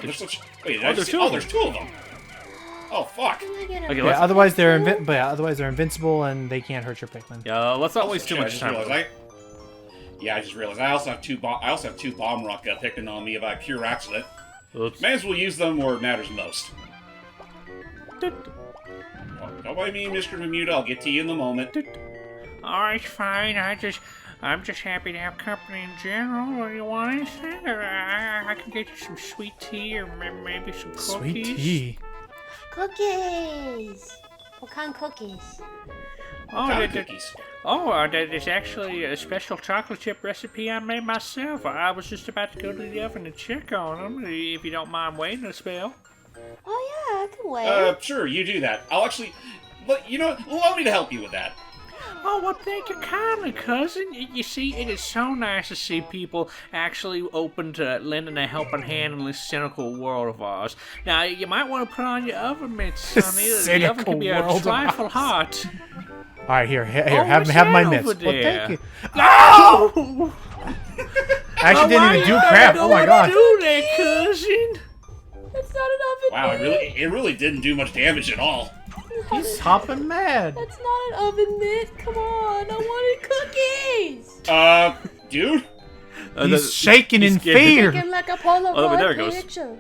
They're such. Wait,
Oh, there's 2 of them.
there's 2 of them. Oh fuck.
Okay,
Yeah,
let's,
otherwise they're invincible and they can't hurt your Pikmin.
yeah, let's not waste too
Shit,
much time. with it.
I just realized I also have 2 bomb rock Pikmin on me by pure accident.
Oops.
May as well use them where it matters most. Don't mind me, Mr. Mamuta. I'll get to you in a moment.
Oh, it's fine. I'm just happy to have company in general. Do you want anything? Or I can get you some sweet tea or maybe some cookies.
Sweet tea.
Cookies! What kind of cookies?
Oh,
Kind of
there-
cookies.
there's actually a special chocolate chip recipe I made myself. I was just about to go to the oven and check on them. If you don't mind waiting a spell.
Oh yeah, I can wait.
Sure, you do that. I'll actually. But you know what? Allow me to help you with that.
Oh, well, thank you kindly, cousin. You see, it is so nice to see people actually open to lending a helping hand in this cynical world of ours. Now, you might want to put on your oven mitts, sonny. The oven can be a
Cynical world of
trifle
ours.
hot.
All right, here,
Oh,
have
what's
my
that
mitts.
over
Well,
there?
thank you.
No!
I actually didn't even do crap. Oh my god.
Do that, cousin.
That's not an oven
Wow,
mitt.
it really didn't do much damage at all.
He's hopping mad.
That's not an oven mitt. Come on, I wanted cookies.
Dude?
He's shaking in
he's getting-
fear.
Looking like a Polaroid
Oh, there it goes.
picture.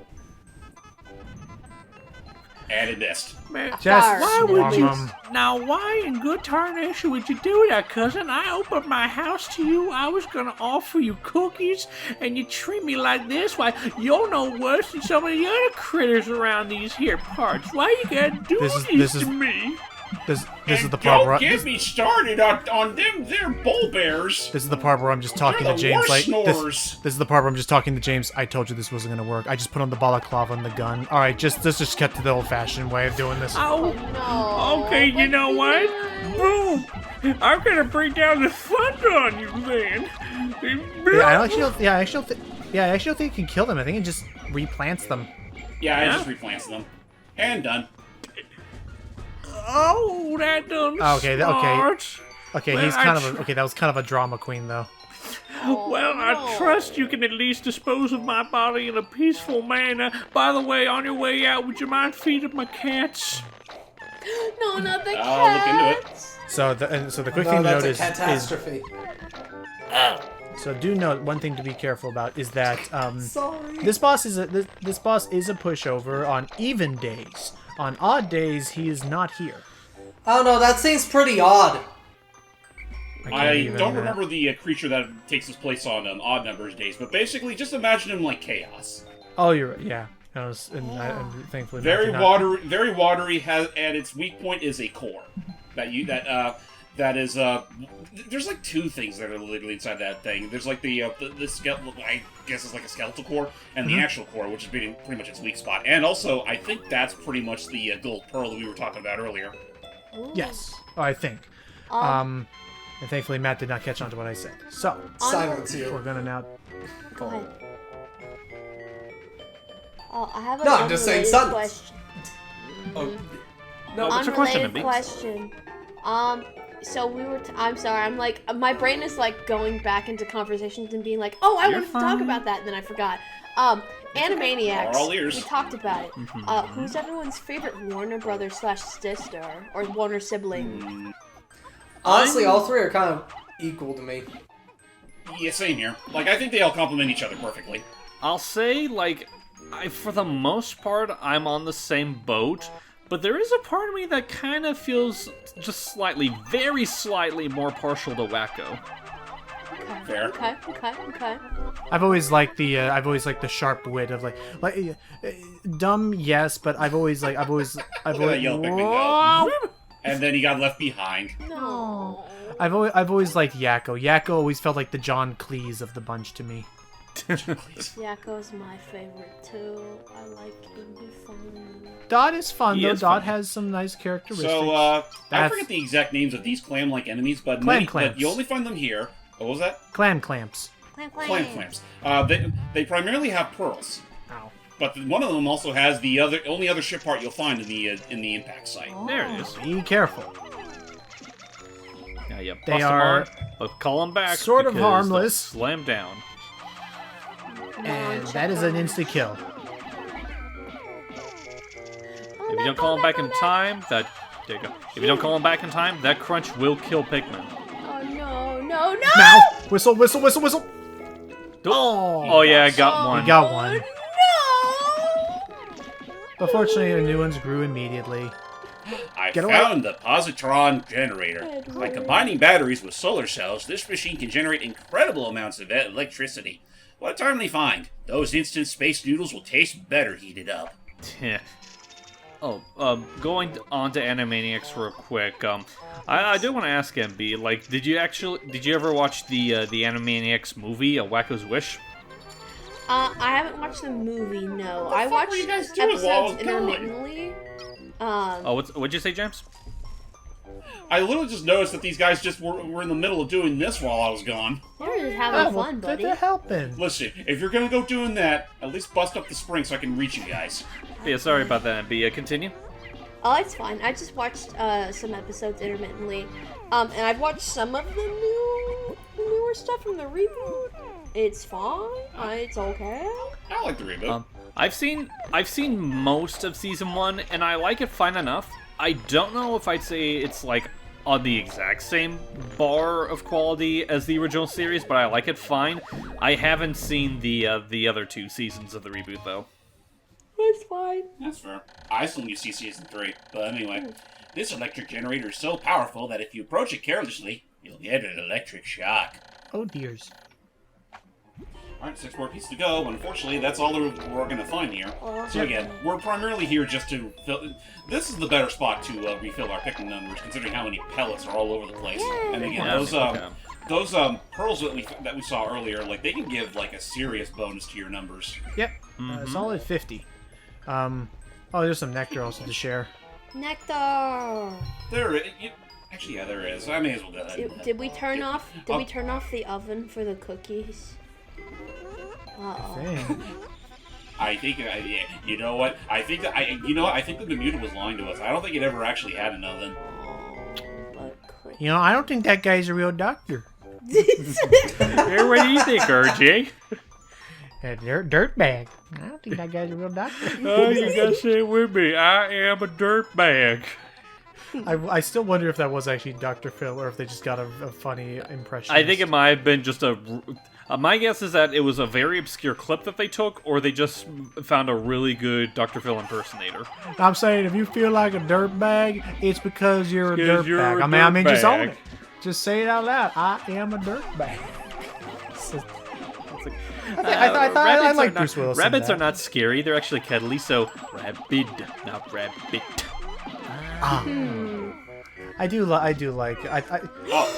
And it missed.
Just
Why would you?
swam 'em.
Now, why in good tarnation would you do that, cousin? I opened my house to you. I was gonna offer you cookies, and you treat me like this. Why, you're no worse than some of the other critters around these here parts. Why you gotta do
This
this,
is-
to me?
This is the part where
don't get me started on them. They're bull bears.
This is the part where I'm just talking
They're
to
the
James.
worst
Like
snorers.
this is the part where I'm just talking to James. I told you this wasn't gonna work. I just put on the balaclava and the gun. All right, let's just get to the old-fashioned way of doing this.
Oh,
No.
okay, you know what? Boom! I'm gonna bring down the thunder on you then.
Yeah, I actually don't think it can kill them. I think it just replants them.
Yeah, I just replants them. And done.
Oh, that done
Okay,
smart.
Okay,
Well,
he's kind of okay. That was kind of a drama queen, though.
Well, I trust you can at least dispose of my body in a peaceful manner. By the way, on your way out, would you mind feeding my cats?
No, not the
I'll look into it.
cats.
So the quick
No,
thing to
that's
note
a
is
catastrophe.
so do note one thing to be careful about is that
Sorry.
this boss is a pushover on even days. On odd days, he is not here.
I don't know, that seems pretty odd.
I don't remember the creature that takes its place on odd numbers days, but basically, just imagine him like chaos.
Oh, you're right. Yeah. I was, and thankfully
Very
not-
watery. Very watery. And its weak point is a core. That is There's like two things that are literally inside that thing. There's like the skeletal. I guess it's like a skeletal core, and the actual core, which is pretty much its weak spot. And also, I think that's pretty much the gold pearl that we were talking about earlier.
Yes, I think. And thankfully Matt did not catch on to what I said. So
Silence
we're
you.
gonna now.
Go ahead. Oh, I have a
No, I'm just saying silence.
question.
Oh,
No, what's your question,
Unrelated
Abby?
question. So we were. I'm sorry. I'm like, my brain is like going back into conversations and being like, oh, I
You're
wanted to talk
fine.
about that, and then I forgot. Animaniacs.
We're all ears.
We talked about it. Who's everyone's favorite Warner brother / sister or Warner sibling?
honestly, all three are kind of equal to me.
Yeah, same here. Like, I think they all complement each other perfectly.
I'll say, like, for the most part, I'm on the same boat, but there is a part of me that kind of feels just slightly, very slightly more partial to Wacko.
Fair.
Okay.
I've always liked the sharp wit of dumb, yes, but I've always
Look at that yellow Pikmin go. And then he got left behind.
No.
I've always liked Yakko. Yakko always felt like the John Cleese of the bunch to me.
Yakko's my favorite too. I like him. He's fun.
Dot is fun
He
though.
is
Dot
fun.
has some nice characteristics.
So, I
That's-
forget the exact names of these clam-like enemies, but
Clamps.
you only find them here. What was that?
Clam clamps.
Clam clamps. They primarily have pearls,
Ow.
but one of them also has the only other ship part you'll find in the impact site.
There it is.
Be careful.
Yeah, you
They
bust them
are
on, but call them back.
sort of
because they'll
harmless.
Slam down.
And that is an insta kill.
If you don't call them back in time, there you go. If you don't call them back in time, that crunch will kill Pikmin.
Oh no!
Now, whistle, whistle, whistle, whistle.
Oh yeah, I got one.
You got one.
No!
But fortunately, the new ones grew immediately.
I
Get away.
found the positron generator. By combining batteries with solar cells, this machine can generate incredible amounts of electricity. What a timely find. Those instant space noodles will taste better heated up.
Yeah. Going on to Animaniacs real quick. I do want to ask MB, like, did you ever watch the Animaniacs movie, Wacko's Wish?
I haven't watched the movie. No, I
fuck
watched
were you guys doing while I was
episodes
gone?
intermittently.
What'd you say, James?
I literally just noticed that these guys just were in the middle of doing this while I was gone.
They're just having
well,
fun, buddy.
They're helping.
Listen, if you're gonna go doing that, at least bust up the spring so I can reach you guys.
Yeah, sorry about that, MB. Continue.
Oh, it's fine. I just watched some episodes intermittently, and I've watched some of the newer stuff from the reboot. It's fine. It's okay.
I like the reboot.
I've seen most of season 1, and I like it fine enough. I don't know if I'd say it's like on the exact same bar of quality as the original series, but I like it fine. I haven't seen the other 2 seasons of the reboot though.
It's fine.
That's fair. I still need to see season 3. But anyway, this electric generator is so powerful that if you approach it carelessly, you'll get an electric shock.
Oh dears.
Alright, 6 more pieces to go. Unfortunately, that's all we're going to find here. So again, we're primarily here just to fill... This is the better spot to refill our Pikmin numbers, considering how many pellets are all over the place. And again, those pearls that we saw earlier, like, they can give, like, a serious bonus to your numbers.
Yep. Solid 50. Oh, there's some nectar also to share.
Nectar!
Actually, yeah, there is. I may as well go ahead.
Did we turn off? Did we turn off the oven for the cookies?
I think, you know what? I think that the Bermuda was lying to us. I don't think it ever actually had an oven.
You know, I don't think that guy's a real doctor.
Hey, what do you think, RJ?
Dirt bag. I don't think that guy's a real doctor.
Oh, you gotta say it with me. I am a dirt bag.
I still wonder if that was actually Dr. Phil or if they just got a funny impression.
I think it might have been just a... my guess is that it was a very obscure clip that they took, or they just found a really good Dr. Phil impersonator.
I'm saying if you feel like a dirt bag, it's because you're a dirt bag. I mean, just own it. Just say it out loud. I am a dirt bag. I like Bruce Willis.
Rabbits are not scary. They're actually cuddly, so rabid, not rabbit.
I do like.
Whoops!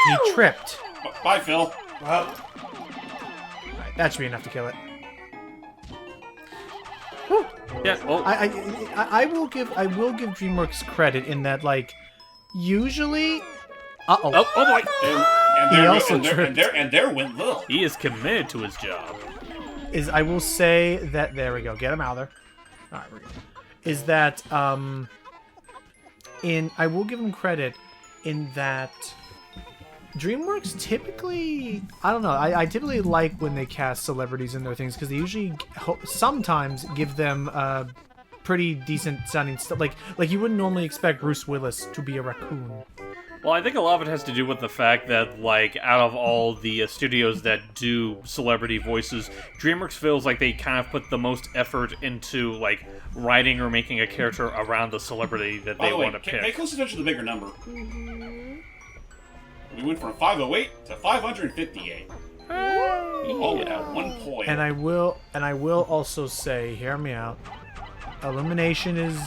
He tripped.
Bye, Phil.
Well, that should be enough to kill it.
Yeah. Well,
I will give DreamWorks credit in that, like, usually. Oh
boy! And there went Lil.
He is committed to his job.
I will say that there we go. Get him out of there. All right, we're good. Is that I will give him credit in that DreamWorks typically, I don't know, I typically like when they cast celebrities in their things because they usually sometimes give them pretty decent sounding stuff. Like you wouldn't normally expect Bruce Willis to be a raccoon.
Well, I think a lot of it has to do with the fact that, like, out of all the studios that do celebrity voices, DreamWorks feels like they kind of put the most effort into, like, writing or making a character around the celebrity that they want to pick.
Pay close attention to the bigger number. We went from 508 to 558. Oh, yeah, 1 point.
And I will also say, hear me out. Illumination is.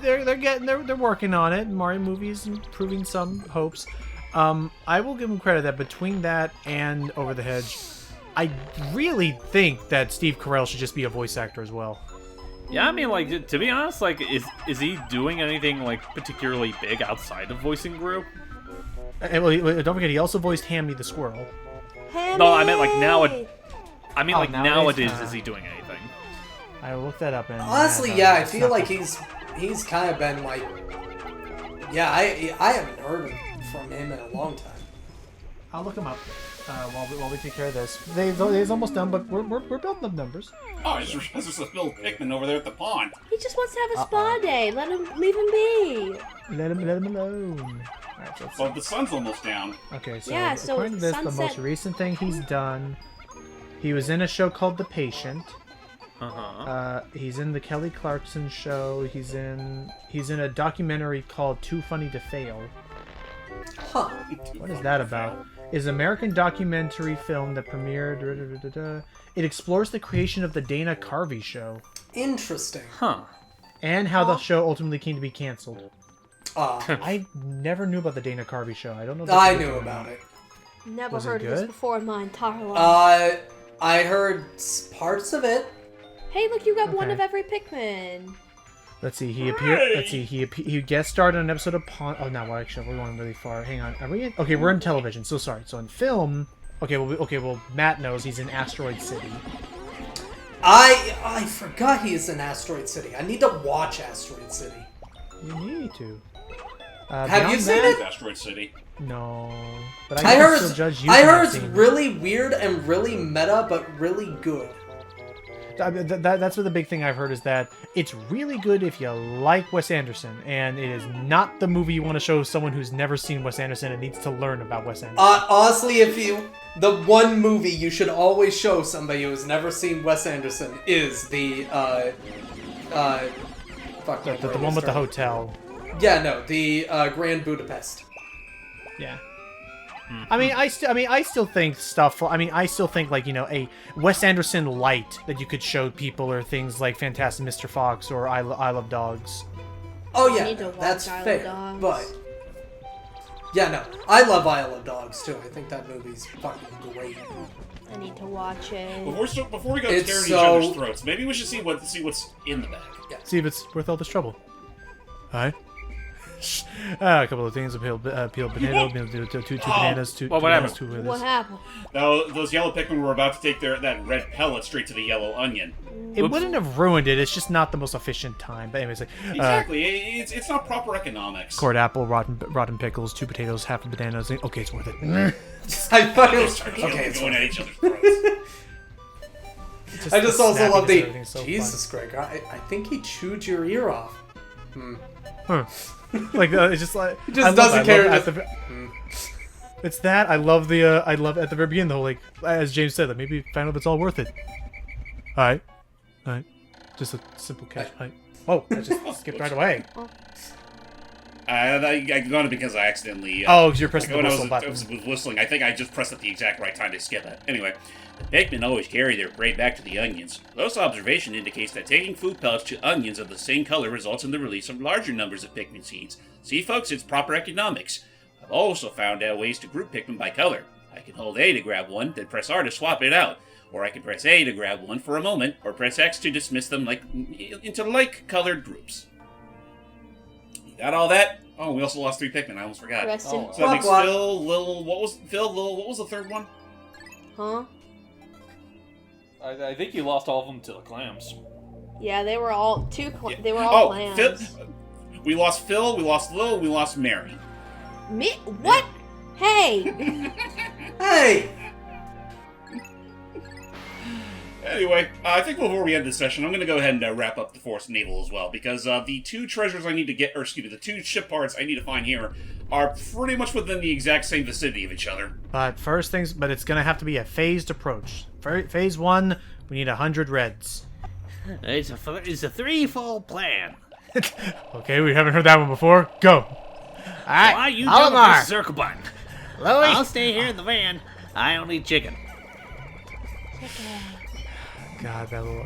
They're working on it. Mario movies improving some hopes. I will give them credit that between that and Over the Hedge, I really think that Steve Carell should just be a voice actor as well.
Yeah, I mean, like, to be honest, like, is he doing anything, like, particularly big outside of voicing Gru?
And, well, don't forget, he also voiced Hammy the Squirrel.
Hammy!
No, I meant, like, nowadays, is he doing anything?
I will look that up. And
honestly, yeah, I feel like he's kind of been, like... Yeah, I haven't heard from him in a long time.
I'll look him up while we take care of this. He's almost done, but we're building up numbers.
Oh, it's just a Bill Pikmin over there at the pond.
He just wants to have a spa day. Leave him be.
Let him alone. Alright, so
well, the sun's almost down.
Okay, so
yeah,
according to this, the most recent thing he's done, he was in a show called The Patient. He's in the Kelly Clarkson show. He's in a documentary called Too Funny to Fail.
Huh.
What is that about? Is an American documentary film that premiered. It explores the creation of the Dana Carvey show.
Interesting.
Huh.
And how the show ultimately came to be canceled.
I
never knew about the Dana Carvey show. I don't know.
I knew about it.
Never
Was
heard
it
of this
good?
before in my entire life.
I heard parts of it.
Hey, look, you got one
Okay.
of every Pikmin.
Let's see. He appeared. Let's see. He guest starred on an episode of Pawn. Oh no, well, actually, we're going really far. Hang on. Are we? Okay, we're in television. So sorry. So in film. Okay. Well, Matt knows he's in Asteroid City.
I forgot he's in Asteroid City. I need to watch Asteroid City.
You need to.
Have you seen it?
Asteroid City.
No. But
I heard.
still judge you
I
for not
heard it's
seeing it.
really weird and really meta, but really good.
That's what the big thing I've heard is that it's really good if you like Wes Anderson, and it is not the movie you want to show someone who's never seen Wes Anderson and needs to learn about Wes Anderson.
Honestly, the one movie you should always show somebody who's never seen Wes Anderson is the
the one with the hotel.
Yeah, no, the Grand Budapest.
Yeah. I mean, I still think stuff. I mean, I still think like a Wes Anderson light that you could show people, or things like Fantastic Mr. Fox or I Love Dogs.
Oh
I
yeah,
need to watch
that's
Isle of
fair.
Dogs.
But yeah, no, I love Isle of Dogs too. I think that movie's fucking great.
I need to watch it.
Before we go
It's
tearing each
so-
other's throats, maybe we should see what's in the bag.
See if it's worth all this trouble. Alright. A couple of things: peeled potato, two bananas, two
Well,
bananas,
whatever.
two
What happened?
Now, those yellow Pikmin were about to take that red pellet straight to the yellow onion.
It wouldn't have ruined it. It's just not the most efficient time. But anyways,
Exactly. It's not proper economics.
Cored apple, rotten pickles, 2 potatoes, half a bananas. Okay, it's worth it.
I fucking
Okay,
it's
going at each other's throats.
I just also love the
everything's so
Jesus, Greg. I think he chewed your ear off.
Huh. Like it's just like
He just doesn't care.
It's that I love at the very beginning the whole like as James said, like maybe find out if it's all worth it. All right, just a simple catch. Whoa, I just skipped right away.
I got it because I accidentally.
Oh, because you're pressing
when
the
I
whistle button.
was whistling, I think I just pressed at the exact right time to skip it. Anyway, the Pikmin always carry their prey back to the onions. Close observation indicates that taking food pellets to onions of the same color results in the release of larger numbers of Pikmin seeds. See, folks, it's proper economics. I've also found out ways to group Pikmin by color. I can hold A to grab one, then press R to swap it out. Or I can press A to grab one for a moment, or press X to dismiss them into like-colored groups. You got all that? Oh, we also lost 3 Pikmin. I almost forgot.
Rest in
So that makes Phil, Lil. What was the third one?
Huh?
I think you lost all of them to the clams.
Yeah, they were all they were all plans.
We lost Phil, we lost Lil, we lost Mary.
Me? What? Hey!
Hey!
Anyway, I think before we end this session, I'm going to go ahead and wrap up the Forest Navel as well, because the 2 treasures I need to get, the 2 ship parts I need to find here are pretty much within the exact same vicinity of each other.
But it's gonna have to be a phased approach. Phase 1, we need 100 reds.
It's a threefold plan.
Okay, we haven't heard that one before. Go.
Alright, why you jump the circle button?
Louie.
I'll stay here in the van. I don't need chicken.
God, that little,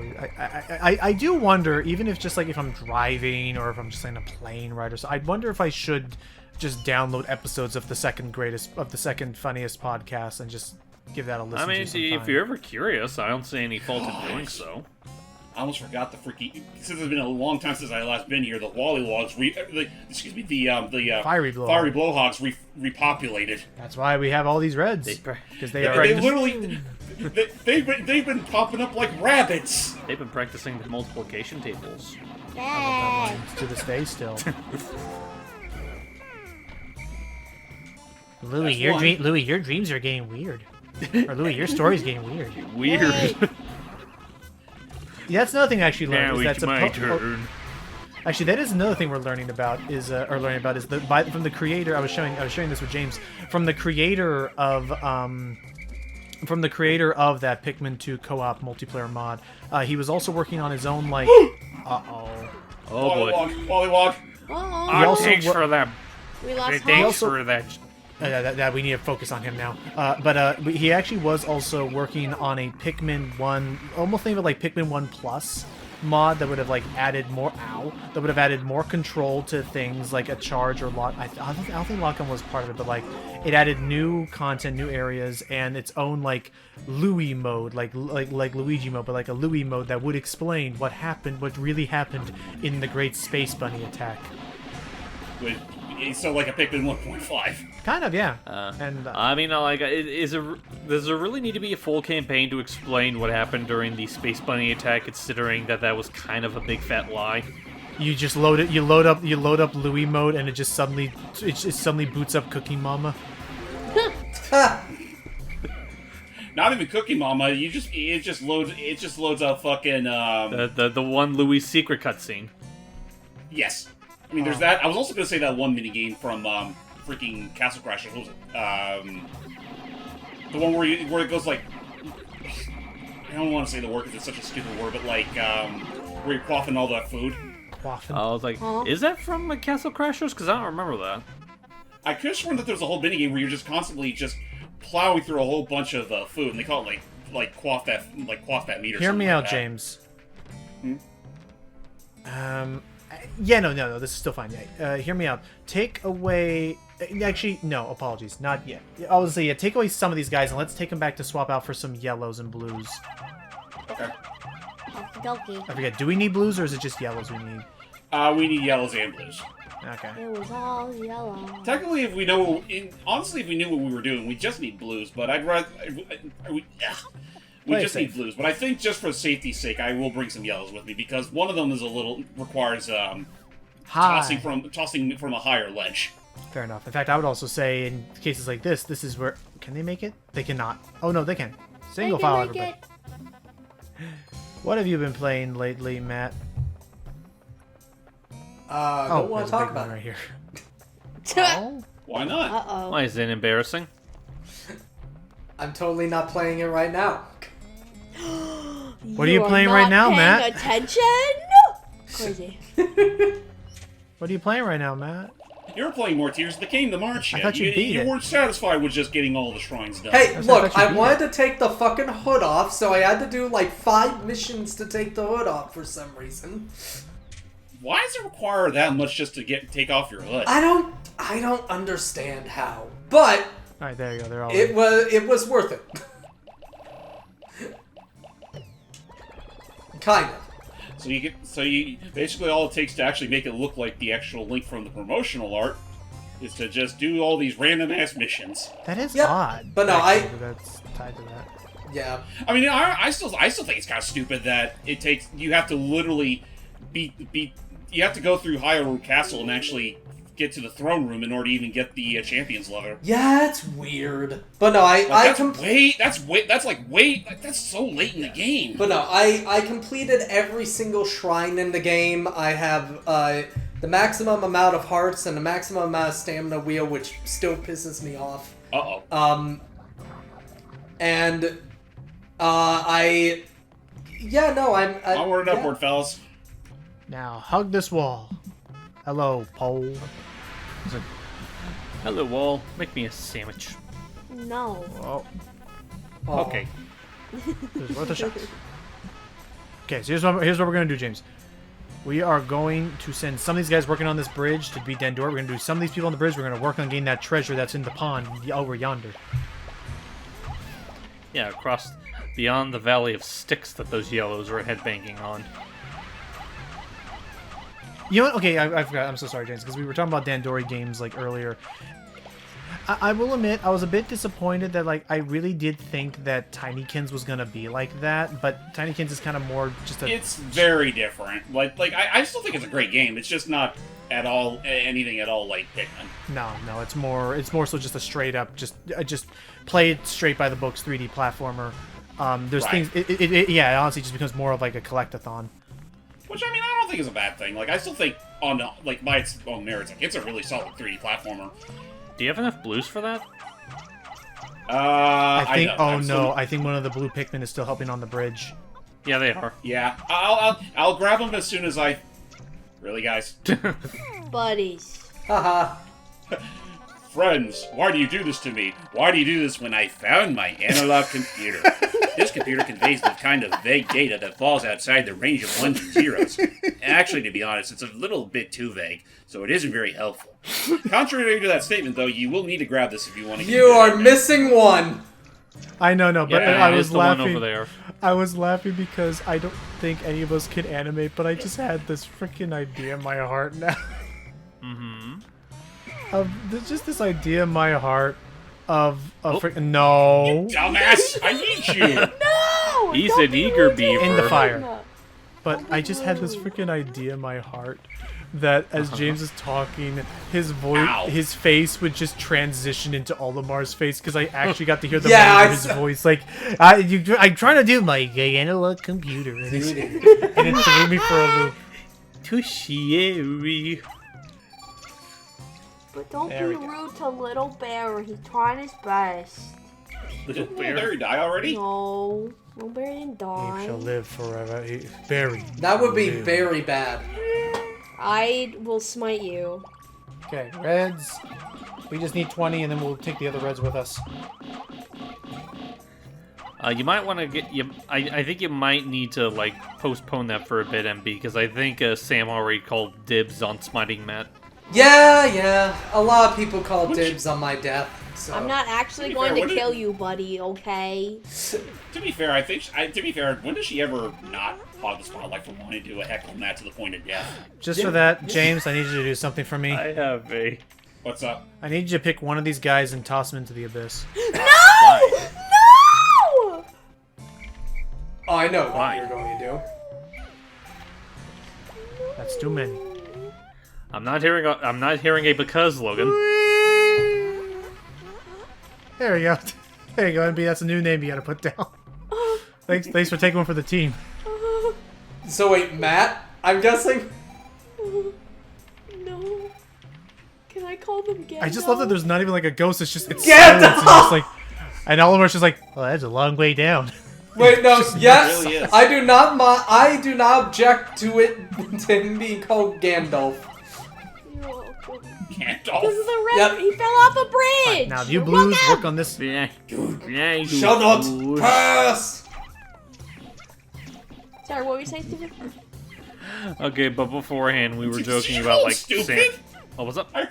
I do wonder, even if just like if I'm driving or if I'm just in a plane ride or so, I'd wonder if I should just download episodes of the second funniest podcast and just give that a listen.
I mean,
to sometime.
if you're ever curious, I don't see any fault in doing so.
I almost forgot the since it's been a long time since I last been here, the Wallywogs the
Fiery
Blowhogs repopulated.
That's why we have all these reds, because they are.
They literally, they've been popping up like rabbits.
They've been practicing the multiplication tables.
To this day still. Louis, your dreams are getting weird. Or Louis, your story's getting weird.
Weird.
Yeah, that's another thing I actually learned.
Now
Is
it's
that's
my turn.
Actually, that is another thing we're learning about. From the creator. I was showing this with James. From the creator of that Pikmin 2 co-op multiplayer mod. He was also working on his own like.
Oh boy.
Wallywog.
Oh,
Thanks for that.
we lost
Thanks
Hulk.
for that.
That we need to focus on him now. But he actually was also working on a Pikmin 1, almost think of it like Pikmin 1 Plus mod that would have like added more control to things like a charge or lock. I don't think lock-on was part of it, but like it added new content, new areas, and its own like Louis mode, like Luigi mode, but like a Louis mode that would explain what really happened in the Great Space Bunny attack.
So like a Pikmin 1.5.
Kind of, yeah.
I mean, like, does there really need to be a full campaign to explain what happened during the Space Bunny attack, considering that was kind of a big fat lie?
You just load it. You load up Louis mode, and it just suddenly boots up Cookie Mama.
Not even Cookie Mama. It just loads up fucking
the one Louis secret cutscene.
Yes. I mean, there's that. I was also going to say that one minigame from freaking Castle Crashers. What was it? The one where it goes like... I don't want to say the word because it's such a stupid word, but like, where you're quaffing all that food.
Quaffing.
I was like, is that from Castle Crashers? Because I don't remember that.
I could have sworn that there's a whole minigame where you're just constantly just plowing through a whole bunch of food, and they call it like quaff that meat or
Hear
something
me
like
out,
that.
James.
Hmm?
Yeah, no, this is still fine. Yeah, hear me out. Take away... Actually, no, apologies. Not yet. I was say, yeah, take away some of these guys, and let's take them back to swap out for some yellows and blues.
Okay.
Okie
I forget, do we need blues, or is it just yellows we need?
We need yellows and blues.
Okay.
It was all yellow.
Technically, if we know, honestly, if we knew what we were doing, we just need blues. But I'd rather we just need blues. But I think just for safety's sake, I will bring some yellows with me because one of them is requires tossing from a higher ledge.
Fair enough. In fact, I would also say in cases like this is where... Can they make it? They cannot. Oh, no, they can. Single file, everybody. What have you been playing lately, Matt?
Don't want to talk about
right here.
Oh, why not?
Uh-oh.
Why is it embarrassing?
I'm totally not playing it right now.
What are you playing right now, Matt?
Attention? Crazy.
What are you playing right now, Matt?
You were playing more Tears of the Kingdom, aren't you?
I thought you beat it.
You weren't satisfied with just getting all the shrines done.
Hey, look, I
beat
wanted to take the fucking hood off, so I had to do like 5 missions to take the hood off for some reason.
Why does it require that much just to take off your hood?
I don't understand how, but
All right, there you go. They're all.
it was worth it. Kind of.
So you basically all it takes to actually make it look like the actual Link from the promotional art is to just do all these random ass missions.
That is
Yep.
odd.
But no,
actually, that's tied to that.
Yeah.
I mean, I still think it's kind of stupid that you have to literally you have to go through Hyrule Castle and actually get to the throne room in order to even get the champions level.
Yeah, it's weird. But no,
That's so late in the game.
But no, I completed every single shrine in the game. I have the maximum amount of hearts and the maximum amount of stamina wheel, which still pisses me off.
Uh-oh.
And
Onward and upward, fellas.
Now hug this wall. Hello, pole.
Hello, wall. Make me a sandwich.
No.
Oh,
Okay.
it was worth a shot. Okay, so here's what we're gonna do, James. We are going to send some of these guys working on this bridge to beat Dandor. We're gonna do some of these people on the bridge. We're gonna work on getting that treasure that's in the pond over yonder.
Yeah, across beyond the valley of sticks that those yellows are headbanging on.
You know what? Okay, I forgot. I'm so sorry, James, because we were talking about Dandori games like earlier. I will admit, I was a bit disappointed that I really did think that Tinykins was gonna be like that, but Tinykins is kind of more just a.
It's very different. I still think it's a great game. It's just not at all anything at all like Pikmin.
No, it's more so just a straight up just play it straight by the books 3D platformer. There's
Right.
things. It honestly just becomes more of like a collectathon.
Which, I mean, I don't think is a bad thing. I still think by its own merits, it's a really solid 3D platformer.
Do you have enough blues for that?
I think.
I
I think one of the blue Pikmin is still helping on the bridge.
Yeah, they are.
Yeah, I'll grab them as soon as I. Really, guys?
Buddies.
Haha.
Friends, why do you do this to me? Why do you do this when I found my analog computer? This computer conveys the kind of vague data that falls outside the range of ones and zeros. Actually, to be honest, it's a little bit too vague, so it isn't very helpful. Contrary to that statement, though, you will need to grab this if you want to get
You are missing one.
I know, but
Yeah,
I
it
was
is the one
laughing.
over there.
I was laughing because I don't think any of us could animate, but I just had this freaking idea in my heart now.
Mm-hmm.
There's just this idea in my heart of a freaking no
Dumbass! I need you!
No!
He's
don't
an
be
eager
rude to
beaver.
in the
him.
fire. But I just had this freaking idea in my heart that as James is talking, his voice,
Ow.
his face would just transition into Olimar's face because I actually got to hear the
Yeah,
range of
I
his
saw-
voice. I'm trying to do my analog computer, and it threw me for a loop.
Too scary.
But don't
There
be
we go.
rude to Little Bear. He's trying his best.
Didn't Barry die already?
No. Little Bear didn't
He
die.
shall live forever. Barry.
That would be
live.
very bad.
I will smite you.
Okay, Reds. We just need 20, and then we'll take the other reds with us.
You might want to get I think you might need to like postpone that for a bit, MB, because I think Sam already called dibs on smiting Matt.
Yeah. A lot of people call dibs on my death. So.
I'm not actually going to kill you, buddy. Okay.
To be fair, when does she ever not hog the spotlight for wanting to do a heckle Matt to the point of death?
Just for that, James, I need you to do something for me.
I have a.
What's up?
I need you to pick one of these guys and toss him into the abyss.
No! No!
Oh, I know what you're going to do.
That's too many.
I'm not hearing a because, Logan.
There we go. There you go, MB. That's a new name you gotta put down. Thanks for taking one for the team.
So wait, Matt? I'm guessing?
No. Can I call them Gandalf?
I just love that there's not even like a ghost. It's silence.
Gandalf!
And just like, and all of us just like, well, that's a long way down.
Wait, no. Yes,
really is.
I do not. I do not object to it to him being called Gandalf.
You're welcome.
Gandalf.
Because of the red,
Yep.
he fell off a bridge.
Now, you blues work on this.
Yeah.
Shall not pass.
Sorry, what were you saying, Stephen?
Okay, but beforehand we were joking about like
Stupid?
Sam. Oh, what's up?
I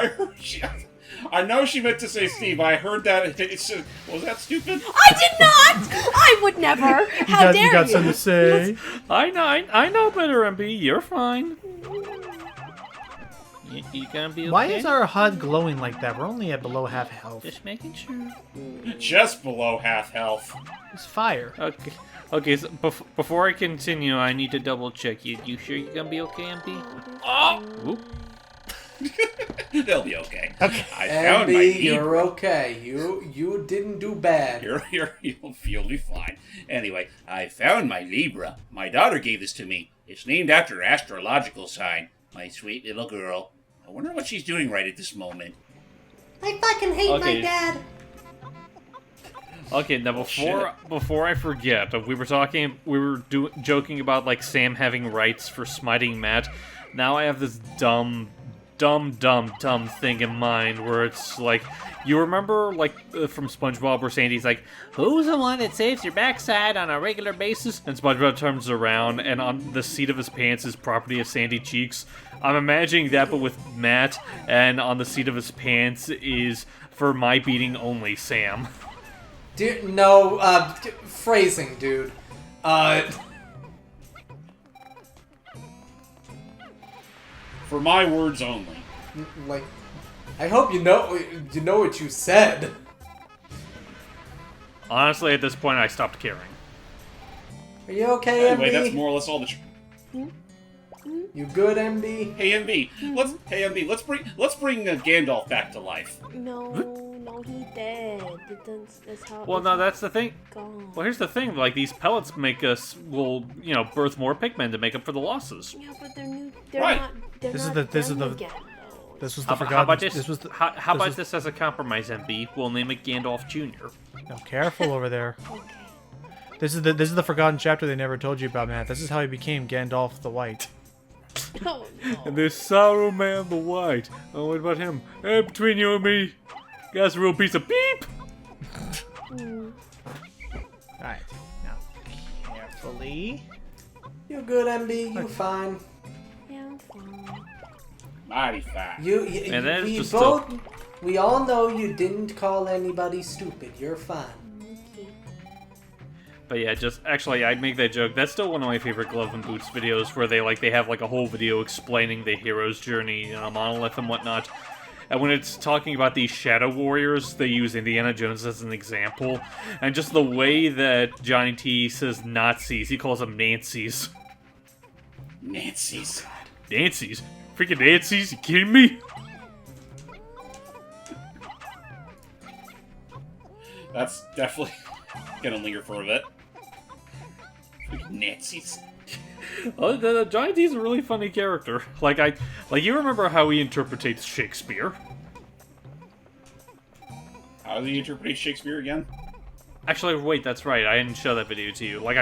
heard I know she meant to say Steve. I heard that. Was that stupid?
I did not. I would never. How dare you?
You got something to say?
I know better, MB. You're fine. You gonna be okay?
Why is our HUD glowing like that? We're only at below half health.
Just making sure.
Just below half health.
It's fire.
Okay. Okay. So before I continue, I need to double check. You sure you're gonna be okay, MB?
Oh!
Oop.
They'll be okay.
Okay.
I found my
Andy,
Libra.
you're okay. You didn't do bad.
You'll be fine. Anyway, I found my Libra. My daughter gave this to me. It's named after her astrological sign. My sweet little girl. I wonder what she's doing right at this moment.
I fucking hate my dad.
Okay, now before I forget, we were joking about like Sam having rights for smiting Matt. Now I have this dumb thing in mind where it's like, you remember like from SpongeBob where Sandy's like, who's the one that saves your backside on a regular basis? And SpongeBob turns around and on the seat of his pants is property of Sandy Cheeks. I'm imagining that, but with Matt, and on the seat of his pants is for my beating only Sam.
Dude, no, phrasing, dude.
For my words only.
Like, I hope you know what you said.
Honestly, at this point, I stopped caring.
Are you okay,
Anyway,
MB?
that's more or less all the.
You good, MB?
Hey MB, let's bring Gandalf back to life.
No, he dead. That's how.
Well, no, that's the thing.
Gone.
Well, here's the thing. Like, these pellets will birth more Pikmin to make up for the losses.
Yeah, but they're new. They're
Right.
not. They're
This is
not
the- this is
them
the-
again, though.
This was the
How
forgotten.
about this?
This was the,
how
this
about
was-
this as a compromise, MB? We'll name it Gandalf Jr.
Oh, careful over there.
Okay.
This is the forgotten chapter they never told you about, Matt. This is how he became Gandalf the White.
Oh no.
And there's Saruman the White. Oh, what about him? Hey, between you and me, that's a real piece of beep.
Alright, now carefully.
You good, MB? You fine?
Yeah, I'm fine.
Mighty fine.
And then it's
we
just
both, we all know you didn't call anybody stupid. You're fine.
But yeah, just actually, I'd make that joke. That's still one of my favorite Glove and Boots videos, where they have like a whole video explaining the hero's journey on a monolith and whatnot. And when it's talking about these Shadow Warriors, they use Indiana Jones as an example. And just the way that Johnny T says Nazis, he calls them Nancy's.
Nancy's.
Nancy's? Freaking Nancy's? You kidding me?
That's definitely gonna linger for a bit. Nazis.
Oh, Johnny T's a really funny character. Like you remember how he interprets Shakespeare?
How do you interpret Shakespeare again?
Actually, wait, that's right. I didn't show that video to you. Like,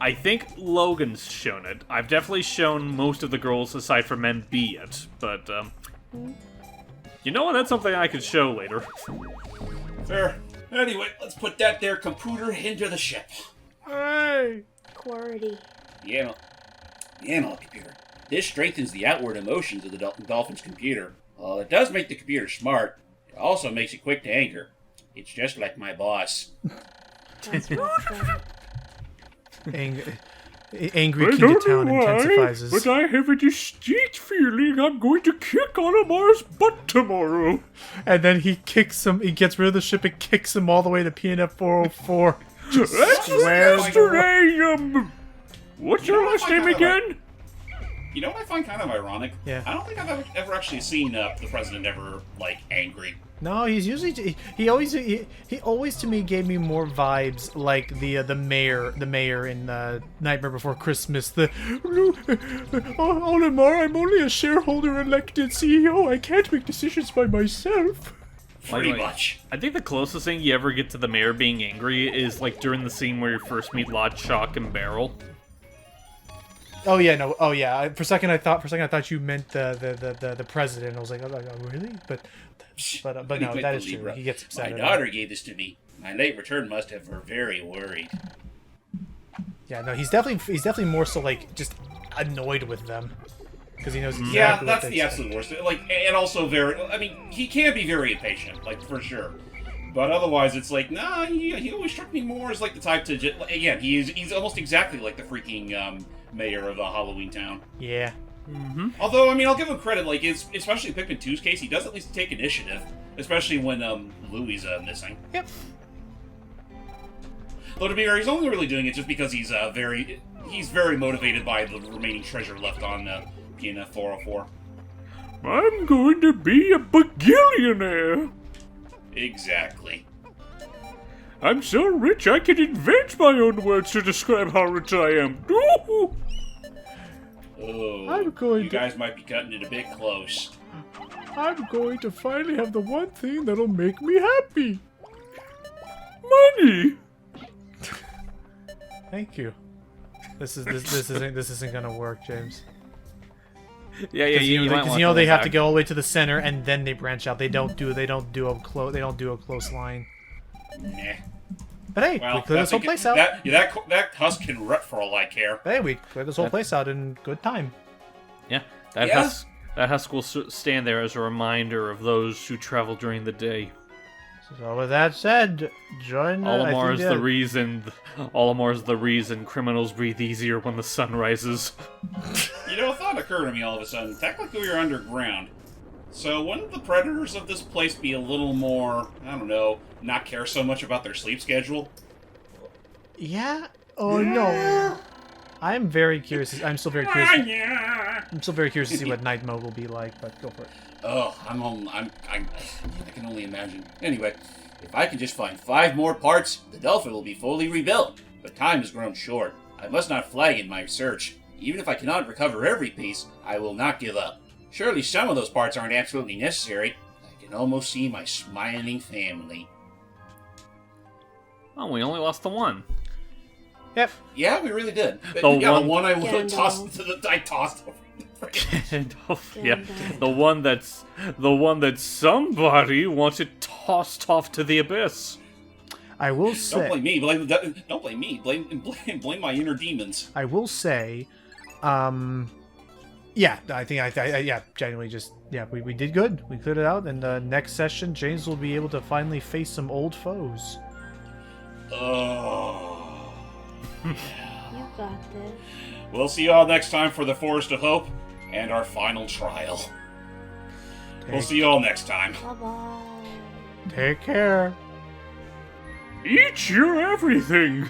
I think Logan's shown it. I've definitely shown most of the girls aside from MB it, but You know what? That's something I could show later.
Fair. Anyway, let's put that there computer into the ship.
Hey!
QWERTY.
The analog computer. This strengthens the outward emotions of the dolphin's computer. While it does make the computer smart, it also makes it quick to anger. It's just like my boss.
That's what
Angry King of Town intensifies.
But I have a distinct feeling I'm going to kick Olimar's butt tomorrow.
And then he kicks him, he gets rid of the ship and kicks him all the way to PNF 404.
That's yesterday, what's your last name again?
You know what I find kind of ironic?
Yeah.
I don't think I've ever actually seen the president ever, like, angry.
No, he's usually he always to me gave me more vibes like the mayor in Nightmare Before Christmas. Olimar, I'm only a shareholder elected CEO. I can't make decisions by myself.
Pretty much.
I think the closest thing you ever get to the mayor being angry is like during the scene where you first meet Lod Shock and Barrel.
Oh yeah, no. Oh yeah. For a second I thought you meant the president. I was like, oh really? But no, that is true. He gets upset.
My daughter gave this to me. My late return must have her very worried.
Yeah, no, he's definitely more so like just annoyed with them because he knows exactly
Yeah,
what
that's
they
the absolute worst. Like, and also very. I mean, he can be very impatient, like for sure. But otherwise, it's like, nah. He always struck me more as like the type to just. Again, he's almost exactly like the freaking mayor of the Halloween town.
Yeah.
Mm-hmm.
Although, I mean, I'll give him credit. Like, especially in Pikmin 2's case, he does at least take initiative, especially when Louie's missing.
Yep.
Though to be fair, he's only really doing it just because he's very motivated by the remaining treasure left on PNF 404.
I'm going to be a bagillionaire.
Exactly.
I'm so rich I can invent my own words to describe how rich I am. Ooh.
Oh, you guys might be cutting it a bit close.
I'm going to finally have the one thing that'll make me happy.
Money.
Thank you. This isn't gonna work, James.
Yeah,
Because you know they have to go all the way to the center and then they branch out. They don't do a close line.
Nah.
But hey,
Well,
we cleared this whole place out.
That husk can rut for all I care.
Hey, we cleared this whole place out in good time.
Yeah, that husk will stand there as a reminder of those who travel during the day.
So with that said, join.
Olimar is the reason criminals breathe easier when the sun rises.
You know, a thought occurred to me all of a sudden. Technically, we're underground. So wouldn't the predators of this place be a little more, I don't know, not care so much about their sleep schedule?
Yeah? Oh no. I'm very curious. I'm still very curious. I'm still very curious to see what night mode will be like, but go for it.
Oh, I can only imagine. Anyway, if I can just find 5 more parts, the dolphin will be fully rebuilt. But time has grown short. I must not flag in my search. Even if I cannot recover every piece, I will not give up. Surely some of those parts aren't absolutely necessary. I can almost see my smiling family.
Oh, we only lost the one.
Yep.
Yeah, we really did.
The one
I tossed over.
Yeah, the one that somebody wants it tossed off to the abyss.
I will say.
Don't blame me. Blame my inner demons.
I will say, yeah, I think genuinely we did good. We cleared it out, and next session, James will be able to finally face some old foes.
Oh.
You got this.
We'll see you all next time for the Forest of Hope and our final trial. We'll see you all next time.
Bye-bye.
Take care.
Eat your everything.